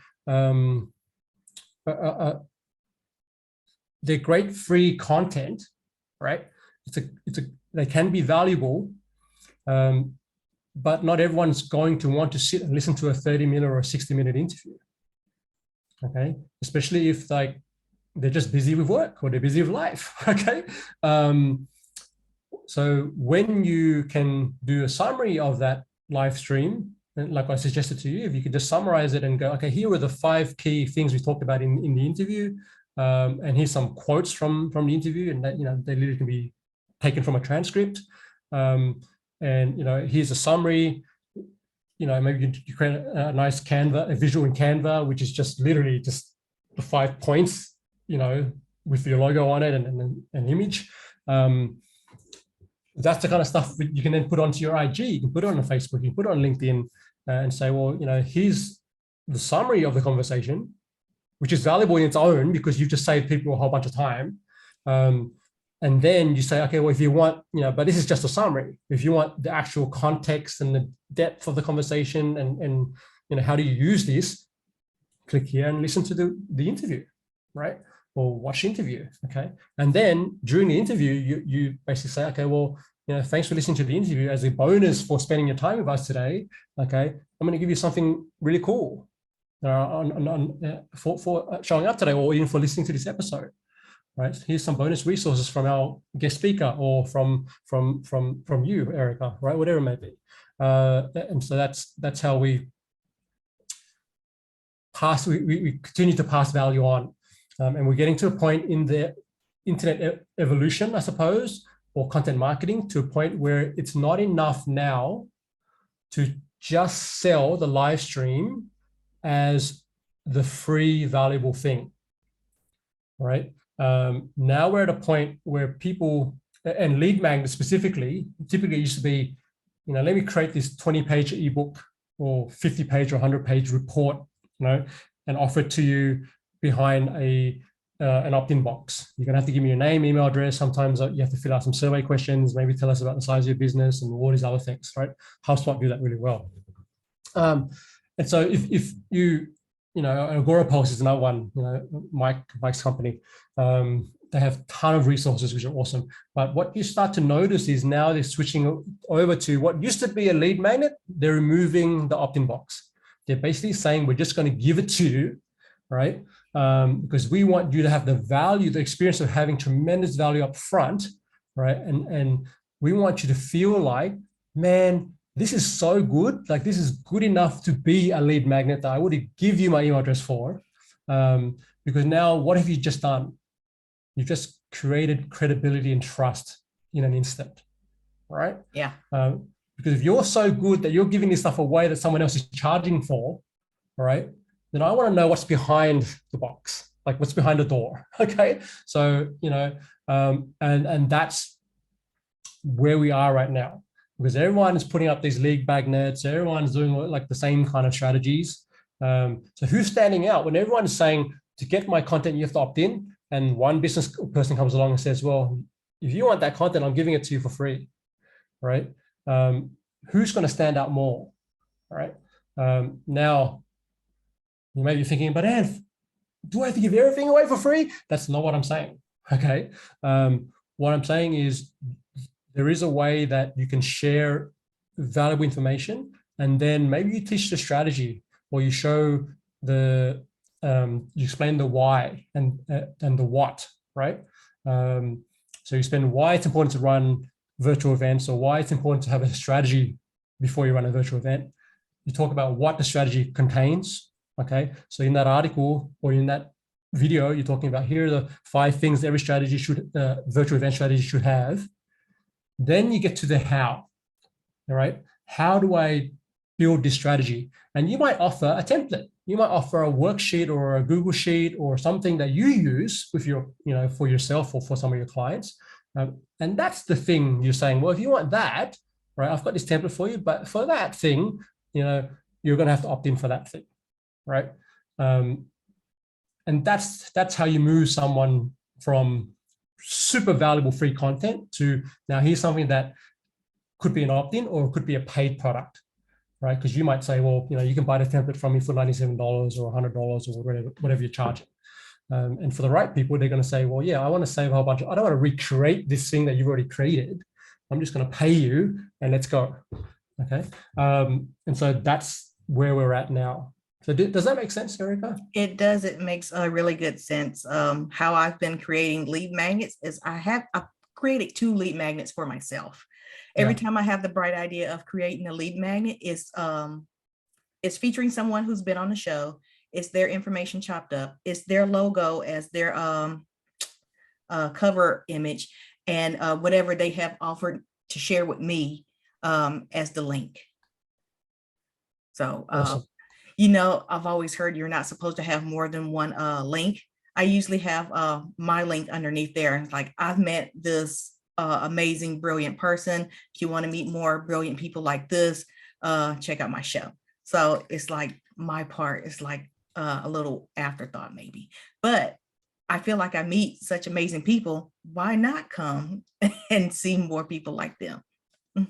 they're great free content, right? They can be valuable, but not everyone's going to want to sit and listen to a 30-minute or a 60-minute interview. Okay, especially if, like, they're just busy with work or they're busy with life. Okay, so when you can do a summary of that live stream, like I suggested to you, if you could just summarize it and go, okay, here were the 5 key things we talked about in the interview, and here's some quotes from the interview, and that, you know, they literally can be taken from a transcript, and you know, here's a summary. maybe you create a nice Canva, a visual in Canva, which is just literally just the 5 points, with your logo on it and an image. That's the kind of stuff that you can then put onto your IG. You can put it on Facebook. You can put it on LinkedIn and say, well, here's the summary of the conversation, which is valuable in its own because you've just saved people a whole bunch of time. And then you say, okay, well, if you want, but this is just a summary. If you want the actual context and the depth of the conversation and how do you use this, click here and listen to the interview, right? Or watch the interview, okay? And then during the interview, you basically say, okay, well, thanks for listening to the interview. As a bonus for spending your time with us today, okay, I'm going to give you something really cool for showing up today, or even for listening to this episode. Right? Here's some bonus resources from our guest speaker or from you, Erica, right? Whatever it may be. And so that's how we continue to pass value on. And we're getting to a point in the internet evolution, I suppose, or content marketing, to a point where it's not enough now to just sell the live stream as the free valuable thing, right? Now we're at a point where people, and lead magnets specifically, typically it used to be, let me create this 20-page ebook or 50-page or 100-page report, and offer it to you behind an opt-in box. You're gonna have to give me your name, email address. Sometimes you have to fill out some survey questions, maybe tell us about the size of your business and all these other things, right? HubSpot do that really well. And so if you, Agora Pulse is another one, Mike's company. They have a ton of resources, which are awesome. But what you start to notice is now they're switching over to what used to be a lead magnet. They're removing the opt-in box. They're basically saying, we're just going to give it to you, right? Because we want you to have the value, the experience of having tremendous value up front, right? And we want you to feel like, man, this is so good. Like, this is good enough to be a lead magnet that I would give you my email address for. Because now what have you just done? You've just created credibility and trust in an instant, right? Yeah. Because if you're so good that you're giving this stuff away that someone else is charging for, right? Then I want to know what's behind the box, like what's behind the door. Okay. So, and that's where we are right now, because everyone is putting up these lead magnets. Everyone's doing like the same kind of strategies. So who's standing out when everyone's saying, to get my content, you have to opt in? And one business person comes along and says, well, if you want that content, I'm giving it to you for free, right? Who's going to stand out more, right? Now, you may be thinking, but Anf, do I have to give everything away for free? That's not what I'm saying, okay? What I'm saying is there is a way that you can share valuable information, and then maybe you teach the strategy, or you show you explain the why and the what, right? So you explain why it's important to run virtual events, or why it's important to have a strategy before you run a virtual event. You talk about what the strategy contains, okay? So in that article or in that video, you're talking about, here are the 5 things every strategy virtual event strategy should have. Then you get to the how, all right? How do I build this strategy? And you might offer a template. You might offer a worksheet or a Google sheet or something that you use with your, for yourself or for some of your clients. And that's the thing you're saying, well, if you want that, right, I've got this template for you, but for that thing, you're going to have to opt in for that thing, right? And that's how you move someone from super valuable free content to, now here's something that could be an opt-in or it could be a paid product, right? Because you might say, well, you can buy the template from me for $97 or $100 or whatever you're charging. And for the right people, they're going to say, well, yeah, I want to save a whole bunch. I don't want to recreate this thing that you've already created. I'm just going to pay you and let's go. Okay. And so that's where we're at now. So does that make sense, Erica? It does. It makes a really good sense. How I've been creating lead magnets is I've created 2 lead magnets for myself. Every time I have the bright idea of creating a lead magnet, it's featuring someone who's been on the show. It's their information chopped up. It's their logo as their cover image, and whatever they have offered to share with me as the link. So, Awesome. I've always heard you're not supposed to have more than one link. I usually have my link underneath there. And it's like, I've met this amazing, brilliant person. If you want to meet more brilliant people like this, check out my show. So it's like my part is like a little afterthought maybe, but I feel like I meet such amazing people. Why not come and see more people like them?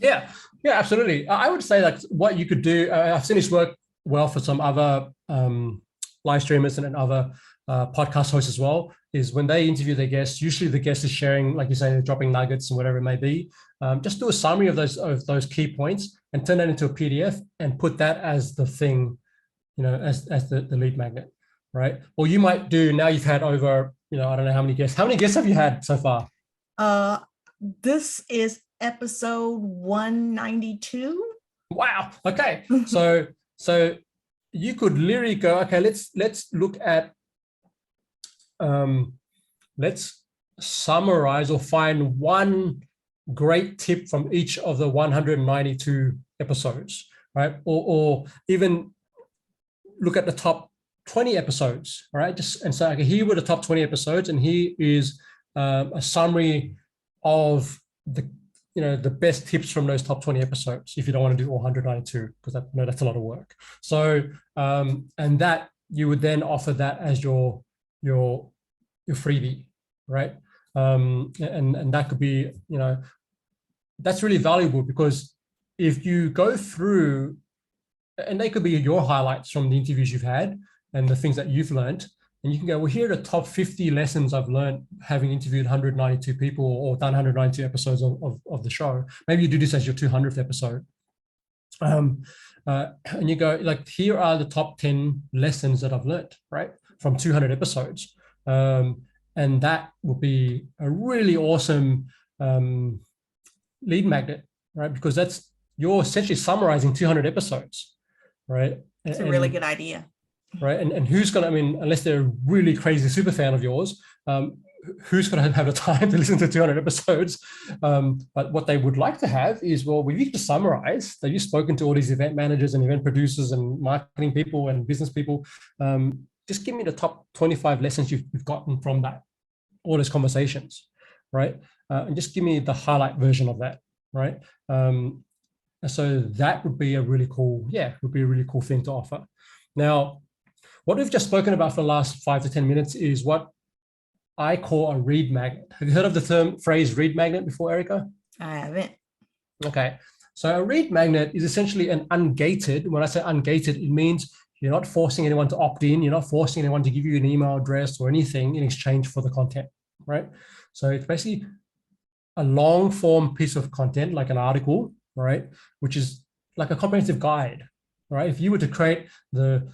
Yeah, yeah, absolutely. I would say like what you could do. I've seen this work well for some other live streamers and other podcast hosts as well. Is when they interview their guests, usually the guest is sharing, like you say, they're dropping nuggets and whatever it may be. Just do a summary of those key points and turn that into a PDF and put that as the thing, as the lead magnet, right? Or you might do, now you've had over, I don't know how many guests. How many guests have you had so far? This is episode 192. Wow. Okay. So you could literally go, okay, let's look at let's summarize or find one great tip from each of the 192 episodes, right? Or even look at the top 20 episodes, right? And so okay, here were the top 20 episodes, and here is a summary of the best tips from those top 20 episodes, if you don't want to do all 192, because that's a lot of work. So and that you would then offer that as your freebie, right? And that could be, that's really valuable, because if you go through, and they could be your highlights from the interviews you've had and the things that you've learned, and you can go, well, here are the top 50 lessons I've learned having interviewed 192 people or done 192 episodes of the show. Maybe you do this as your 200th episode. And you go, like, here are the top 10 lessons that I've learned, right, from 200 episodes. And that would be a really awesome lead magnet, right? Because you're essentially summarizing 200 episodes, right? It's a really good idea. Right. And who's going to, unless they're a really crazy super fan of yours, who's going to have the time to listen to 200 episodes? But what they would like to have is, well, we need to summarize that you've spoken to all these event managers and event producers and marketing people and business people. Just give me the top 25 lessons you've gotten from all those conversations, right? And just give me the highlight version of that, right? So that would be a really cool thing to offer. Now, what we've just spoken about for the last 5 to 10 minutes is what I call a read magnet. Have you heard of the phrase read magnet before, Erica? I haven't. Okay. So a read magnet is essentially an ungated. When I say ungated, it means you're not forcing anyone to opt in. You're not forcing anyone to give you an email address or anything in exchange for the content, right? So it's basically a long form piece of content, like an article, right? Which is like a comprehensive guide, right? If you were to create the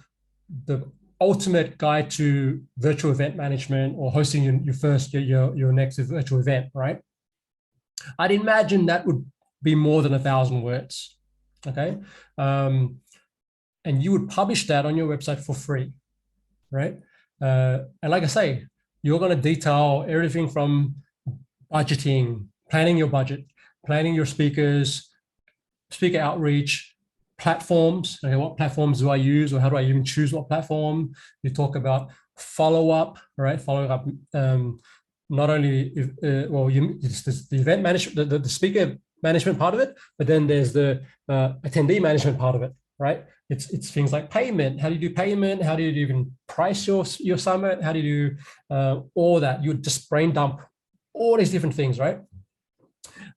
ultimate guide to virtual event management or hosting your next virtual event, right? I'd imagine that would be more than 1,000 words, okay? And you would publish that on your website for free, right? And like I say, you're going to detail everything from budgeting, planning your budget, planning your speakers, speaker outreach, platforms. Okay, what platforms do I use, or how do I even choose what platform? You talk about follow-up, right? Following up, not only the event management, the speaker management part of it, but then there's the attendee management part of it, right? It's things like payment. How do you do payment? How do you even price your summit? How do you do all that? You just brain dump all these different things, right?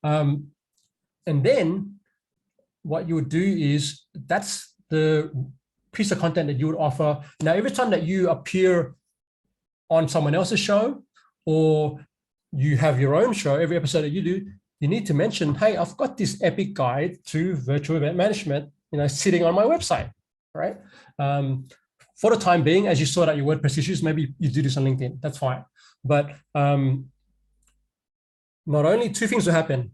And then what you would do is, that's the piece of content that you would offer. Now, every time that you appear on someone else's show, or you have your own show, every episode that you do, you need to mention, hey, I've got this epic guide to virtual event management, sitting on my website, right? For the time being, as you sort out your WordPress issues, maybe you do this on LinkedIn, that's fine. But not only two things will happen.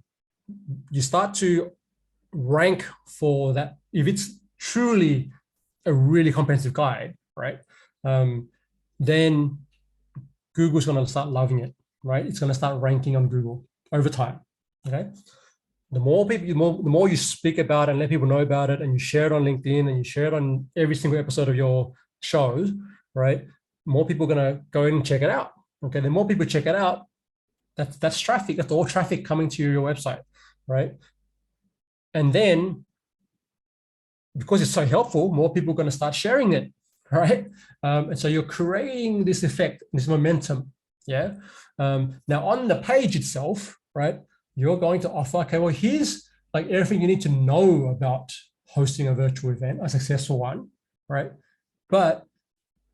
You start to rank for that. If it's truly a really comprehensive guide, right? Then Google's going to start loving it, right? It's going to start ranking on Google over time, okay? the more people, the more you speak about it and let people know about it, and you share it on LinkedIn and you share it on every single episode of your shows, right? More people are going to go in and check it out. Okay, the more people check it out, that's traffic. That's all traffic coming to your website, right? And then, because it's so helpful, more people are going to start sharing it, right? And so you're creating this effect, this momentum, yeah? Now on the page itself, right, you're going to offer, okay, well, here's like everything you need to know about hosting a virtual event, a successful one, right? But,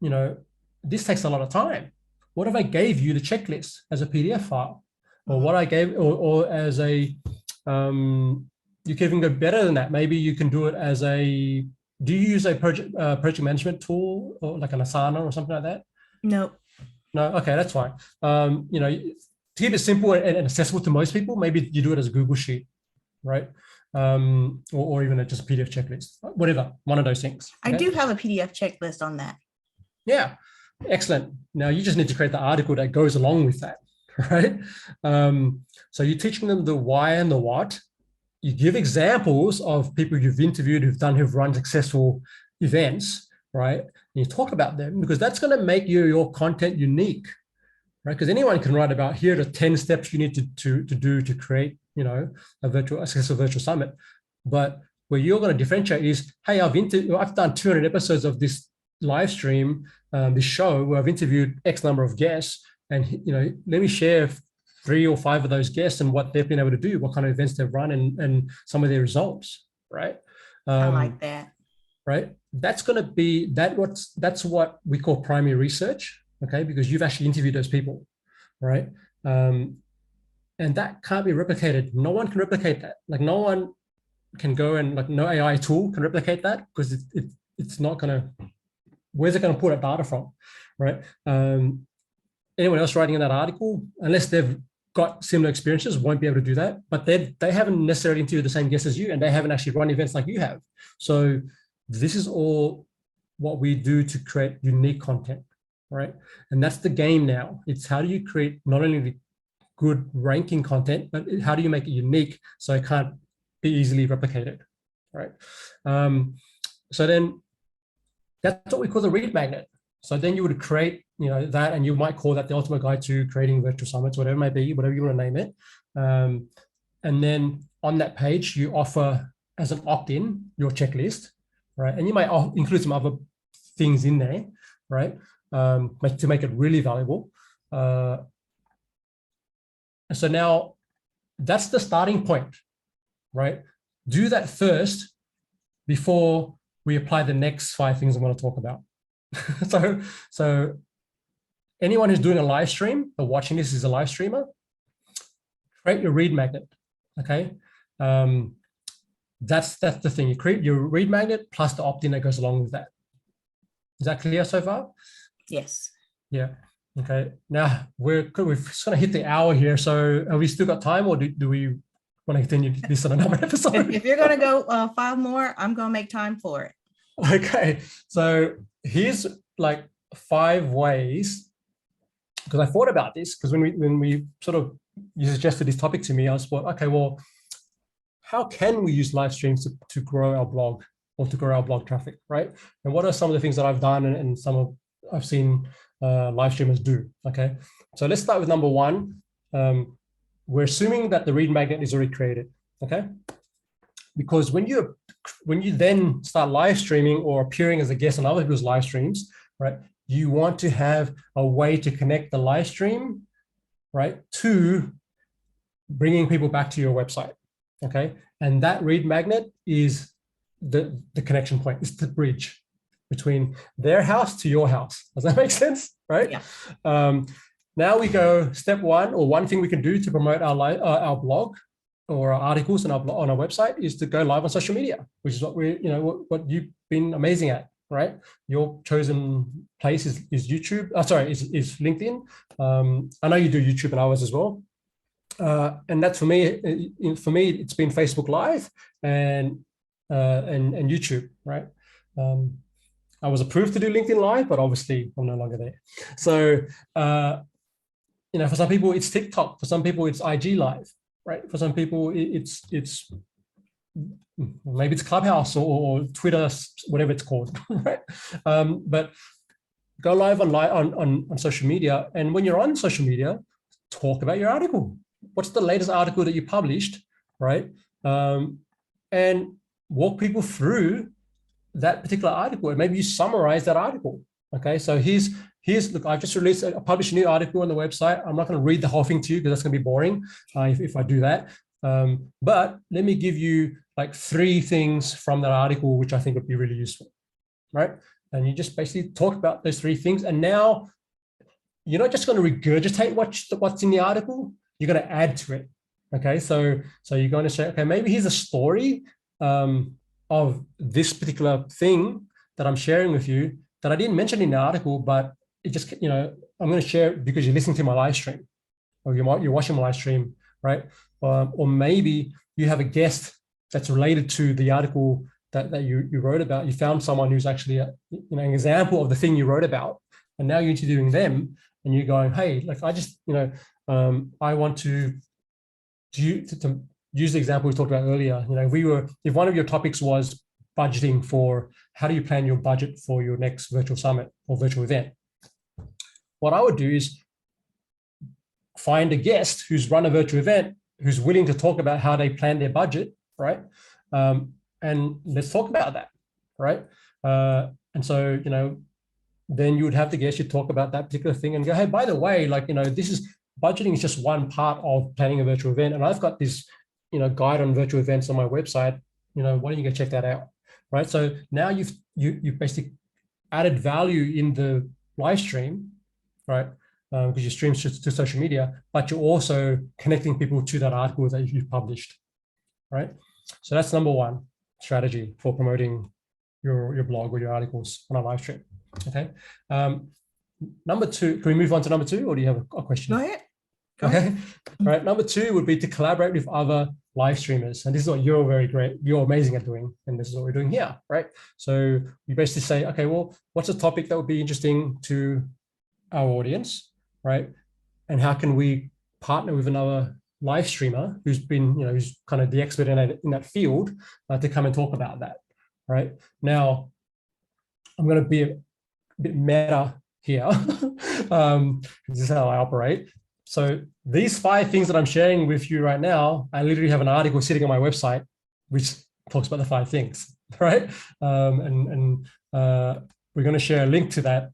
you know, this takes a lot of time. What if I gave you the checklist as a PDF file, or what I gave, or as a, you can even go better than that. Maybe you can do it as a, do you use a project management tool, or like an Asana or something like that? Nope. No, okay, that's fine. You know, to keep it simple and accessible to most people, maybe you do it as a Google Sheet, right? Or even just a PDF checklist, whatever, one of those things. Okay? I do have a PDF checklist on that. Yeah, excellent. Now you just need to create the article that goes along with that, right? So you're teaching them the why and the what. You give examples of people you've interviewed who've run successful events, right? And you talk about them, because that's going to make your content unique, right? Because anyone can write about, here are the 10 steps you need to do to create, you know, a successful virtual summit. But where you're going to differentiate is, hey, I've done 200 episodes of this live stream, this show where I've interviewed X number of guests, and, you know, let me share 3 or 5 of those guests and what they've been able to do, what kind of events they've run, and some of their results, right? I like that. Right? That's going to be that's what we call primary research, okay? Because you've actually interviewed those people, right? And that can't be replicated. No one can replicate that. Like, no one can go and, like, no AI tool can replicate that, because it's not going to, where's it going to pull that data from, right? Anyone else writing in that article, unless they've got similar experiences, won't be able to do that. But they haven't necessarily interviewed the same guests as you, and they haven't actually run events like you have. So this is all what we do to create unique content, right? And that's the game now. It's how do you create not only the good ranking content, but how do you make it unique so it can't be easily replicated, right? So then that's what we call the read magnet. So then you would create, you know, that, and you might call that the ultimate guide to creating virtual summits, whatever it may be, whatever you want to name it. And then on that page, you offer as an opt-in your checklist, right? And you might include some other things in there, right? To make it really valuable. And so now that's the starting point, right? Do that first before we apply the next 5 things I'm going to talk about. So anyone who's doing a live stream or watching this is a live streamer, create your read magnet, okay? That's the thing. You create your read magnet plus the opt-in that goes along with that. Is that clear so far? Yes. Yeah. Okay. Now we've sort of hit the hour here. So have we still got time, or do we want to continue this on another episode? If you're going to go 5 more, I'm going to make time for it. Okay. So here's like 5 ways, because I thought about this, because when we sort of, you suggested this topic to me, I was like, okay, well, how can we use live streams to grow our blog, or to grow our blog traffic, right? And what are some of the things that I've done and I've seen live streamers do, okay? So let's start with number 1. We're assuming that the read magnet is already created, okay? Because when you then start live streaming or appearing as a guest on other people's live streams, right, you want to have a way to connect the live stream, right, to bringing people back to your website, okay? And that read magnet is the connection point. It's the bridge between their house to your house. Does that make sense, right? Yeah. Now we go step 1, or one thing we can do to promote our blog or our articles on our website is to go live on social media, which is what what you've been amazing at, right? Your chosen place is YouTube. Is LinkedIn. I know you do YouTube and ours as well. And that's for me. For me, it's been Facebook Live and YouTube, right? I was approved to do LinkedIn Live, but obviously I'm no longer there. So for some people it's TikTok, for some people it's IG Live. right? For some people, it's maybe it's Clubhouse or Twitter, whatever it's called, right? But go live on social media, and when you're on social media, talk about your article. What's the latest article that you published, right? And walk people through that particular article, and maybe you summarize that article. Okay, so here's look, I just published a new article on the website. I'm not going to read the whole thing to you because that's going to be boring if I do that. But let me give you like 3 things from that article which I think would be really useful, right? And you just basically talk about those 3 things, and now you're not just going to regurgitate what's in the article. You're going to add to it. Okay, so you're going to say, okay, maybe here's a story of this particular thing that I'm sharing with you that I didn't mention in the article, but it just, you know, I'm going to share it because you're listening to my live stream, or you're watching my live stream, right? Or maybe you have a guest that's related to the article that you wrote about. You found someone who's actually an example of the thing you wrote about, and now you're interviewing them, and you're going, hey, like I just, I want to use the example we talked about earlier. If one of your topics was budgeting for how do you plan your budget for your next virtual summit or virtual event, what I would do is find a guest who's run a virtual event, who's willing to talk about how they plan their budget, right? And let's talk about that, right? And so, then you would have the guest, you talk about that particular thing and go, hey, by the way, budgeting is just one part of planning a virtual event. And I've got this, guide on virtual events on my website. Why don't you go check that out, right? So now you've basically added value in the live stream, right? Because you stream to social media, but you're also connecting people to that article that you've published, right? So that's number 1 strategy for promoting your blog or your articles on a live stream. Okay. Number 2, can we move on to number 2, or do you have a question? Go ahead. Okay. All right. Number 2 would be to collaborate with other live streamers. And this is what you're very great, you're amazing at doing. And this is what we're doing here, right? So you basically say, okay, well, what's a topic that would be interesting to our audience, right? And how can we partner with another live streamer who's been, who's kind of the expert in that field to come and talk about that, right? Now, I'm going to be a bit meta here. This is how I operate. So these 5 things that I'm sharing with you right now, I literally have an article sitting on my website which talks about the 5 things, right? We're going to share a link to that.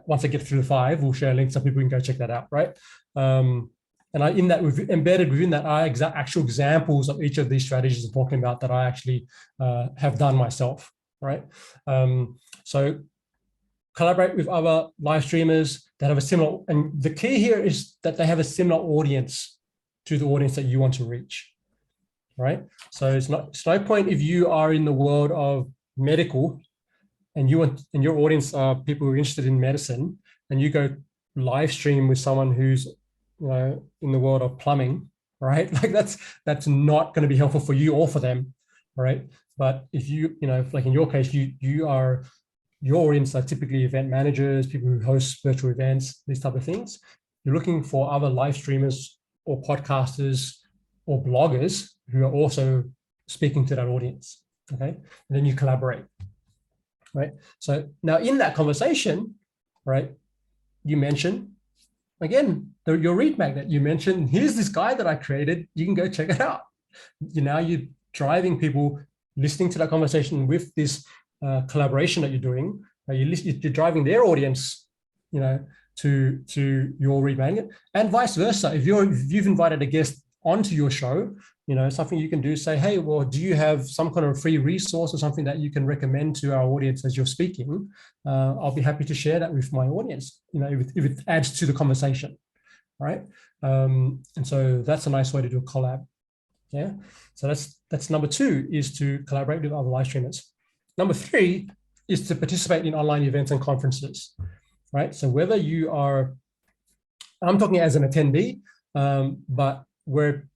Once I get through the 5, we'll share a link so people can go check that out, right? And we've embedded within that are actual examples of each of these strategies I'm talking about that I actually have done myself, right? So collaborate with other live streamers that have a similar, and the key here is that they have a similar audience to the audience that you want to reach, right? So it's no point if you are in the world of medical and your audience are people who are interested in medicine, and you go live stream with someone who's in the world of plumbing, right? Like that's not going to be helpful for you or for them, right? But if like in your case, your audience are typically event managers, people who host virtual events, these type of things. You're looking for other live streamers or podcasters or bloggers who are also speaking to that audience, okay? And then you collaborate, right? So now in that conversation, right, you mention, again, your read magnet. You mentioned, here's this guy that I created. You can go check it out. You're driving people listening to that conversation with this collaboration that you're doing. You're driving their audience, to your read magnet, and vice versa. If you've invited a guest onto your show, something you can do is say, hey, well, do you have some kind of free resource or something that you can recommend to our audience as you're speaking? I'll be happy to share that with my audience, if it adds to the conversation, right? And so that's a nice way to do a collab. Yeah. So that's number 2, is to collaborate with other live streamers. Number 3 is to participate in online events and conferences, right? So whether you are, I'm talking as an attendee, but where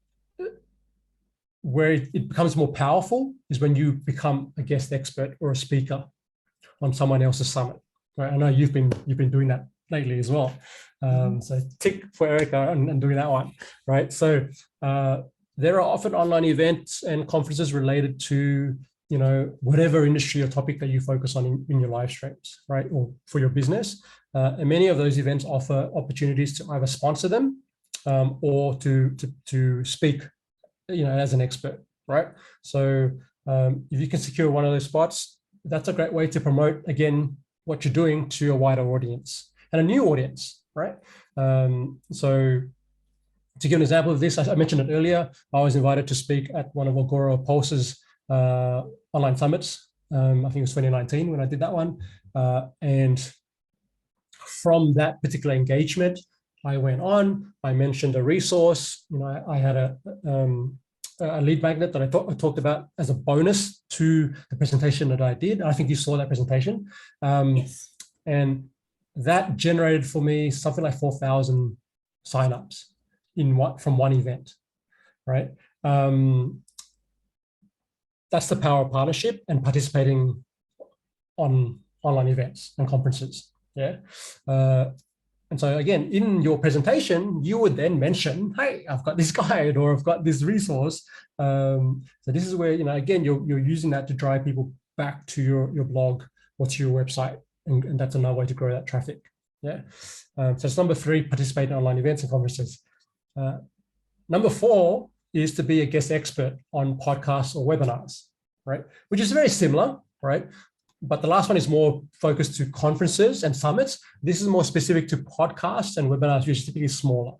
it becomes more powerful is when you become a guest expert or a speaker on someone else's summit, right? I know you've been doing that lately as well. So tick for Erica and doing that one, right? So there are often online events and conferences related to, you know, whatever industry or topic that you focus on in your live streams, right? Or for your business. And many of those events offer opportunities to either sponsor them or to speak, you know, as an expert, right? So if you can secure one of those spots, that's a great way to promote, again, what you're doing to a wider audience and a new audience, right? So to give an example of this, I mentioned it earlier, I was invited to speak at one of Agora Pulse's online summits. I think it was 2019 when I did that one. And from that particular engagement, I went on, I mentioned a resource, you know, I had a lead magnet that I talked about as a bonus to the presentation that I did. I think you saw that presentation. Yes. And that generated for me something like 4,000 signups from one event, right? That's the power of partnership and participating on online events and conferences, yeah? And so again, in your presentation, you would then mention, hey, I've got this guide or I've got this resource. So this is where, you know, again, you're using that to drive people back to your blog or to your website. And that's another way to grow that traffic. Yeah. So it's number 3, participate in online events and conferences. Number 4 is to be a guest expert on podcasts or webinars, right? Which is very similar, right? But the last one is more focused to conferences and summits. This is more specific to podcasts and webinars, which is typically smaller,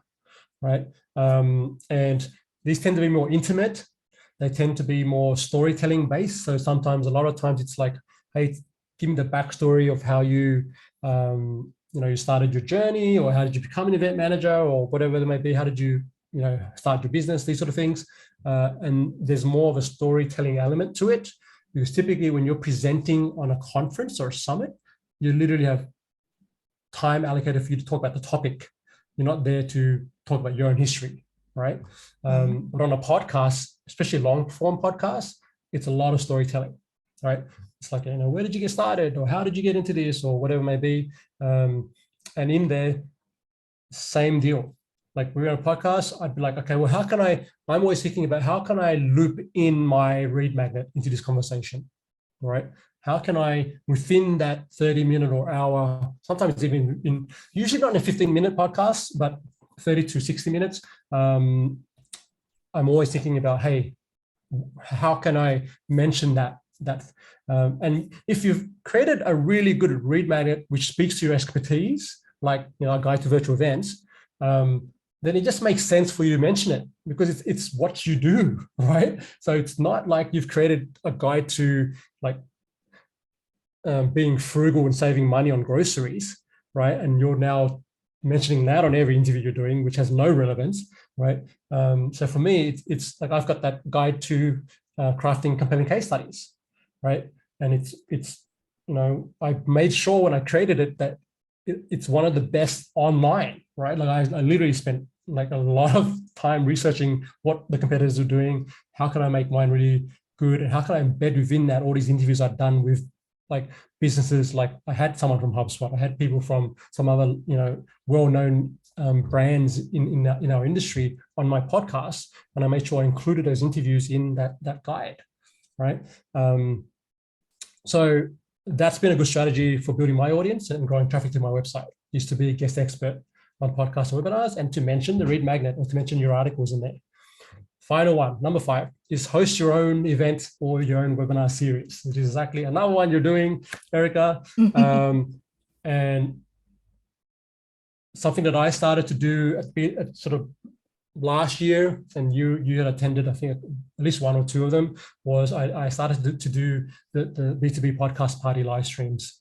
right? And these tend to be more intimate. They tend to be more storytelling based. So sometimes, a lot of times it's like, hey, give me the backstory of how you, you know, you started your journey, or how did you become an event manager, or whatever it may be. How did you, you know, start your business, these sort of things. And there's more of a storytelling element to it. Because typically when you're presenting on a conference or a summit, you literally have time allocated for you to talk about the topic. You're not there to talk about your own history, right? But on a podcast, especially long form podcasts, it's a lot of storytelling, right? It's like, you know, where did you get started, or how did you get into this, or whatever it may be. And in there, same deal. Like, we're on a podcast, I'd be like, okay, well, I'm always thinking about how can I loop in my read magnet into this conversation, right? How can I, within that 30-minute or hour, sometimes even usually not in a 15-minute podcast, but 30 to 60 minutes, I'm always thinking about, hey, how can I mention that? And if you've created a really good read magnet, which speaks to your expertise, like, you know, a guide to virtual events, then it just makes sense for you to mention it, because it's what you do, right? So it's not like you've created a guide to, like, being frugal and saving money on groceries, right? And you're now mentioning that on every interview you're doing, which has no relevance, right? So for me, it's like, I've got that guide to crafting compelling case studies, right? And it's you know, I made sure when I created it that it's one of the best online, right? Like, I literally spent like a lot of time researching what the competitors are doing. How can I make mine really good? And how can I embed within that all these interviews I've done with, like, businesses? Like, I had someone from HubSpot, I had people from some other, you know, well-known brands in our industry on my podcast, and I made sure I included those interviews in that guide, right? So that's been a good strategy for building my audience and growing traffic to my website, is to be a guest expert on podcasts and webinars, and to mention the read magnet, or to mention your articles in there. Final one, number 5, is host your own event or your own webinar series, which is exactly another one you're doing, Erica. And something that I started to do at sort of last year, and you had attended, I think, at least 1 or 2 of them, was I started to do the B2B podcast party live streams.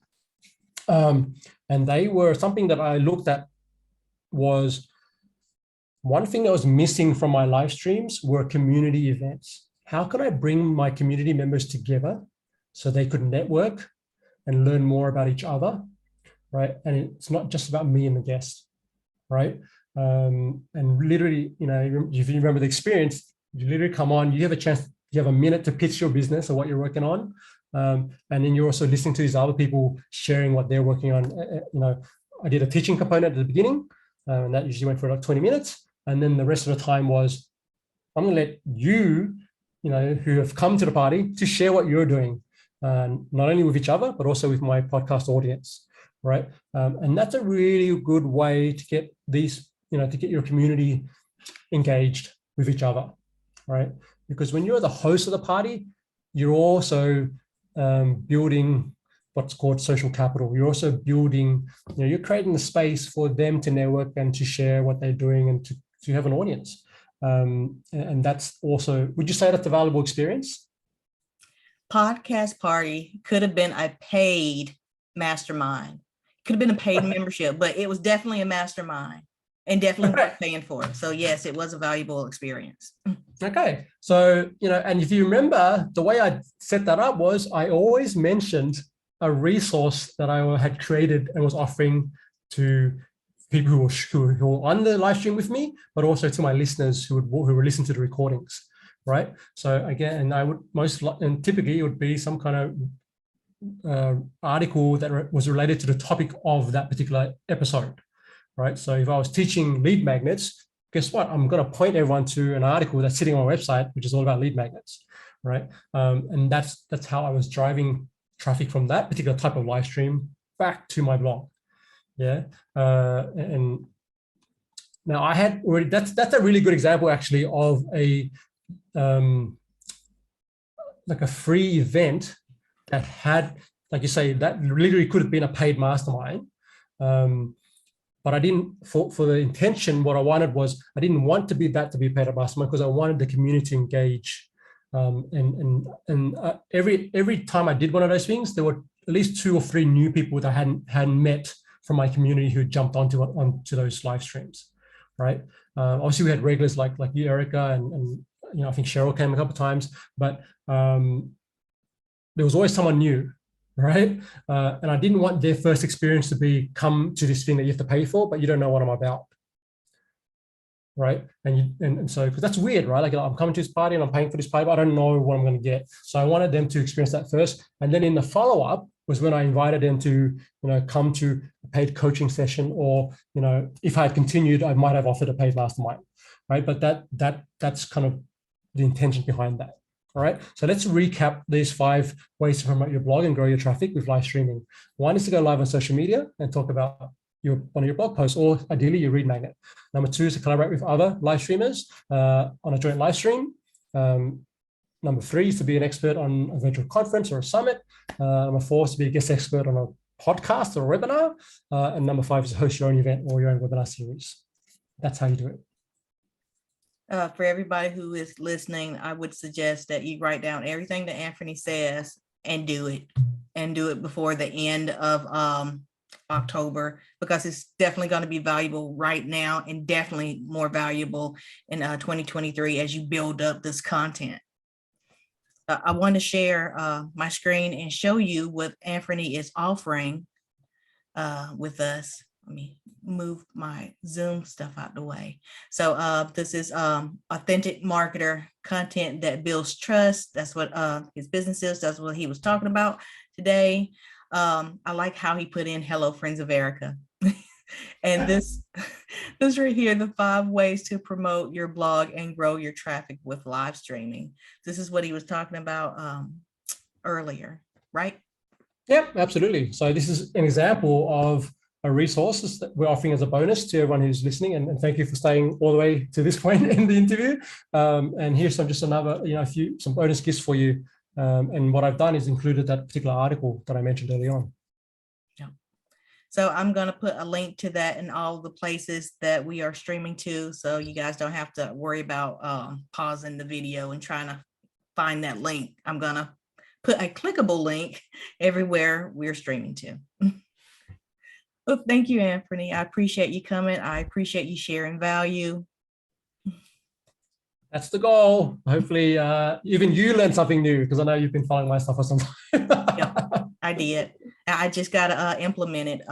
And they were something that I looked at. Was one thing that was missing from my live streams were community events. How can I bring my community members together so they could network and learn more about each other, right? And it's not just about me and the guest, right? And literally, you know, if you remember the experience, you literally come on, you have a chance, you have a minute to pitch your business or what you're working on. And then you're also listening to these other people sharing what they're working on. You know, I did a teaching component at the beginning, and that usually went for like 20 minutes. And then the rest of the time was, I'm going to let you, who have come to the party, to share what you're doing, not only with each other, but also with my podcast audience, right? And that's a really good way to get these, to get your community engaged with each other, right? Because when you're the host of the party, you're also building what's called social capital. You're also building, you're creating the space for them to network and to share what they're doing and to have an audience. And that's also, would you say that's a valuable experience? Podcast party could have been a paid mastermind, could have been a paid membership, but it was definitely a mastermind and definitely worth paying for. So yes, it was a valuable experience. Okay. So, and if you remember, the way I set that up was I always mentioned a resource that I had created and was offering to people who were on the live stream with me, but also to my listeners who were listening to the recordings, right? So again, and I would and typically it would be some kind of article that was related to the topic of that particular episode, right? So if I was teaching lead magnets, guess what? I'm going to point everyone to an article that's sitting on my website, which is all about lead magnets, right? And that's how I was driving traffic from that particular type of live stream back to my blog. Yeah. And now I had already, that's a really good example actually of a like a free event that had, like you say, that literally could have been a paid mastermind. But I didn't, for the intention, what I wanted was, I didn't want to be paid mastermind because I wanted the community to engage. Every time I did one of those things, there were at least 2 or 3 new people that I hadn't met from my community who jumped onto those live streams, right? Obviously, we had regulars like you, Erica, and I think Cheryl came a couple of times, but there was always someone new, right? And I didn't want their first experience to be come to this thing that you have to pay for, but you don't know what I'm about, right? And so, because that's weird, right? Like I'm coming to this party and I'm paying for this party, but I don't know what I'm going to get. So I wanted them to experience that first. And then in the follow-up was when I invited them to, come to a paid coaching session, or, if I had continued, I might have offered a paid mastermind, right? But that's kind of the intention behind that. All right. So let's recap these 5 ways to promote your blog and grow your traffic with live streaming. 1 is to go live on social media and talk about one of your blog posts, or ideally your lead magnet. Number 2 is to collaborate with other live streamers on a joint live stream. Number 3 is to be an expert on a virtual conference or a summit. Number 4 is to be a guest expert on a podcast or a webinar. And number 5 is to host your own event or your own webinar series. That's how you do it. For everybody who is listening, I would suggest that you write down everything that Anfernee says and do it before the end of October, because it's definitely going to be valuable right now and definitely more valuable in 2023 as you build up this content. I want to share my screen and show you what Anfernee is offering with us. Let me move my Zoom stuff out the way. So this is authentic marketer content that builds trust. That's what his business is. That's what he was talking about today. I like how he put in hello, friends of Erica. And this right here, the 5 ways to promote your blog and grow your traffic with live streaming. This is what he was talking about earlier, right? Yeah, absolutely. So this is an example of a resource that we're offering as a bonus to everyone who's listening, and thank you for staying all the way to this point in the interview. And here's some bonus gifts for you. And what I've done is included that particular article that I mentioned early on. Yeah. So I'm going to put a link to that in all the places that we are streaming to, so you guys don't have to worry about pausing the video and trying to find that link. I'm going to put a clickable link everywhere we're streaming to. Well, thank you, Anfernee. I appreciate you coming. I appreciate you sharing value. That's the goal. Hopefully, even you learned something new, because I know you've been following my stuff for some time. Yep, I did. I just got to implement it.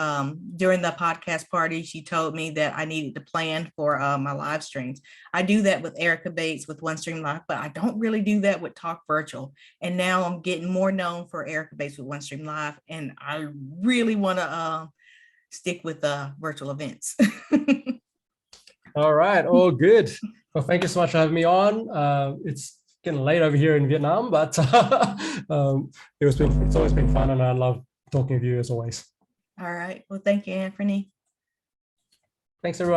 During the podcast party, she told me that I needed to plan for my live streams. I do that with Erica Bates with One Stream Live, but I don't really do that with Talk Virtual. And now I'm getting more known for Erica Bates with One Stream Live. And I really want to stick with virtual events. All right, all good. Well, thank you so much for having me on. It's getting late over here in Vietnam, but it's always been fun, and I love talking with you as always. All right. Well, thank you, Anfernee. Thanks, everyone.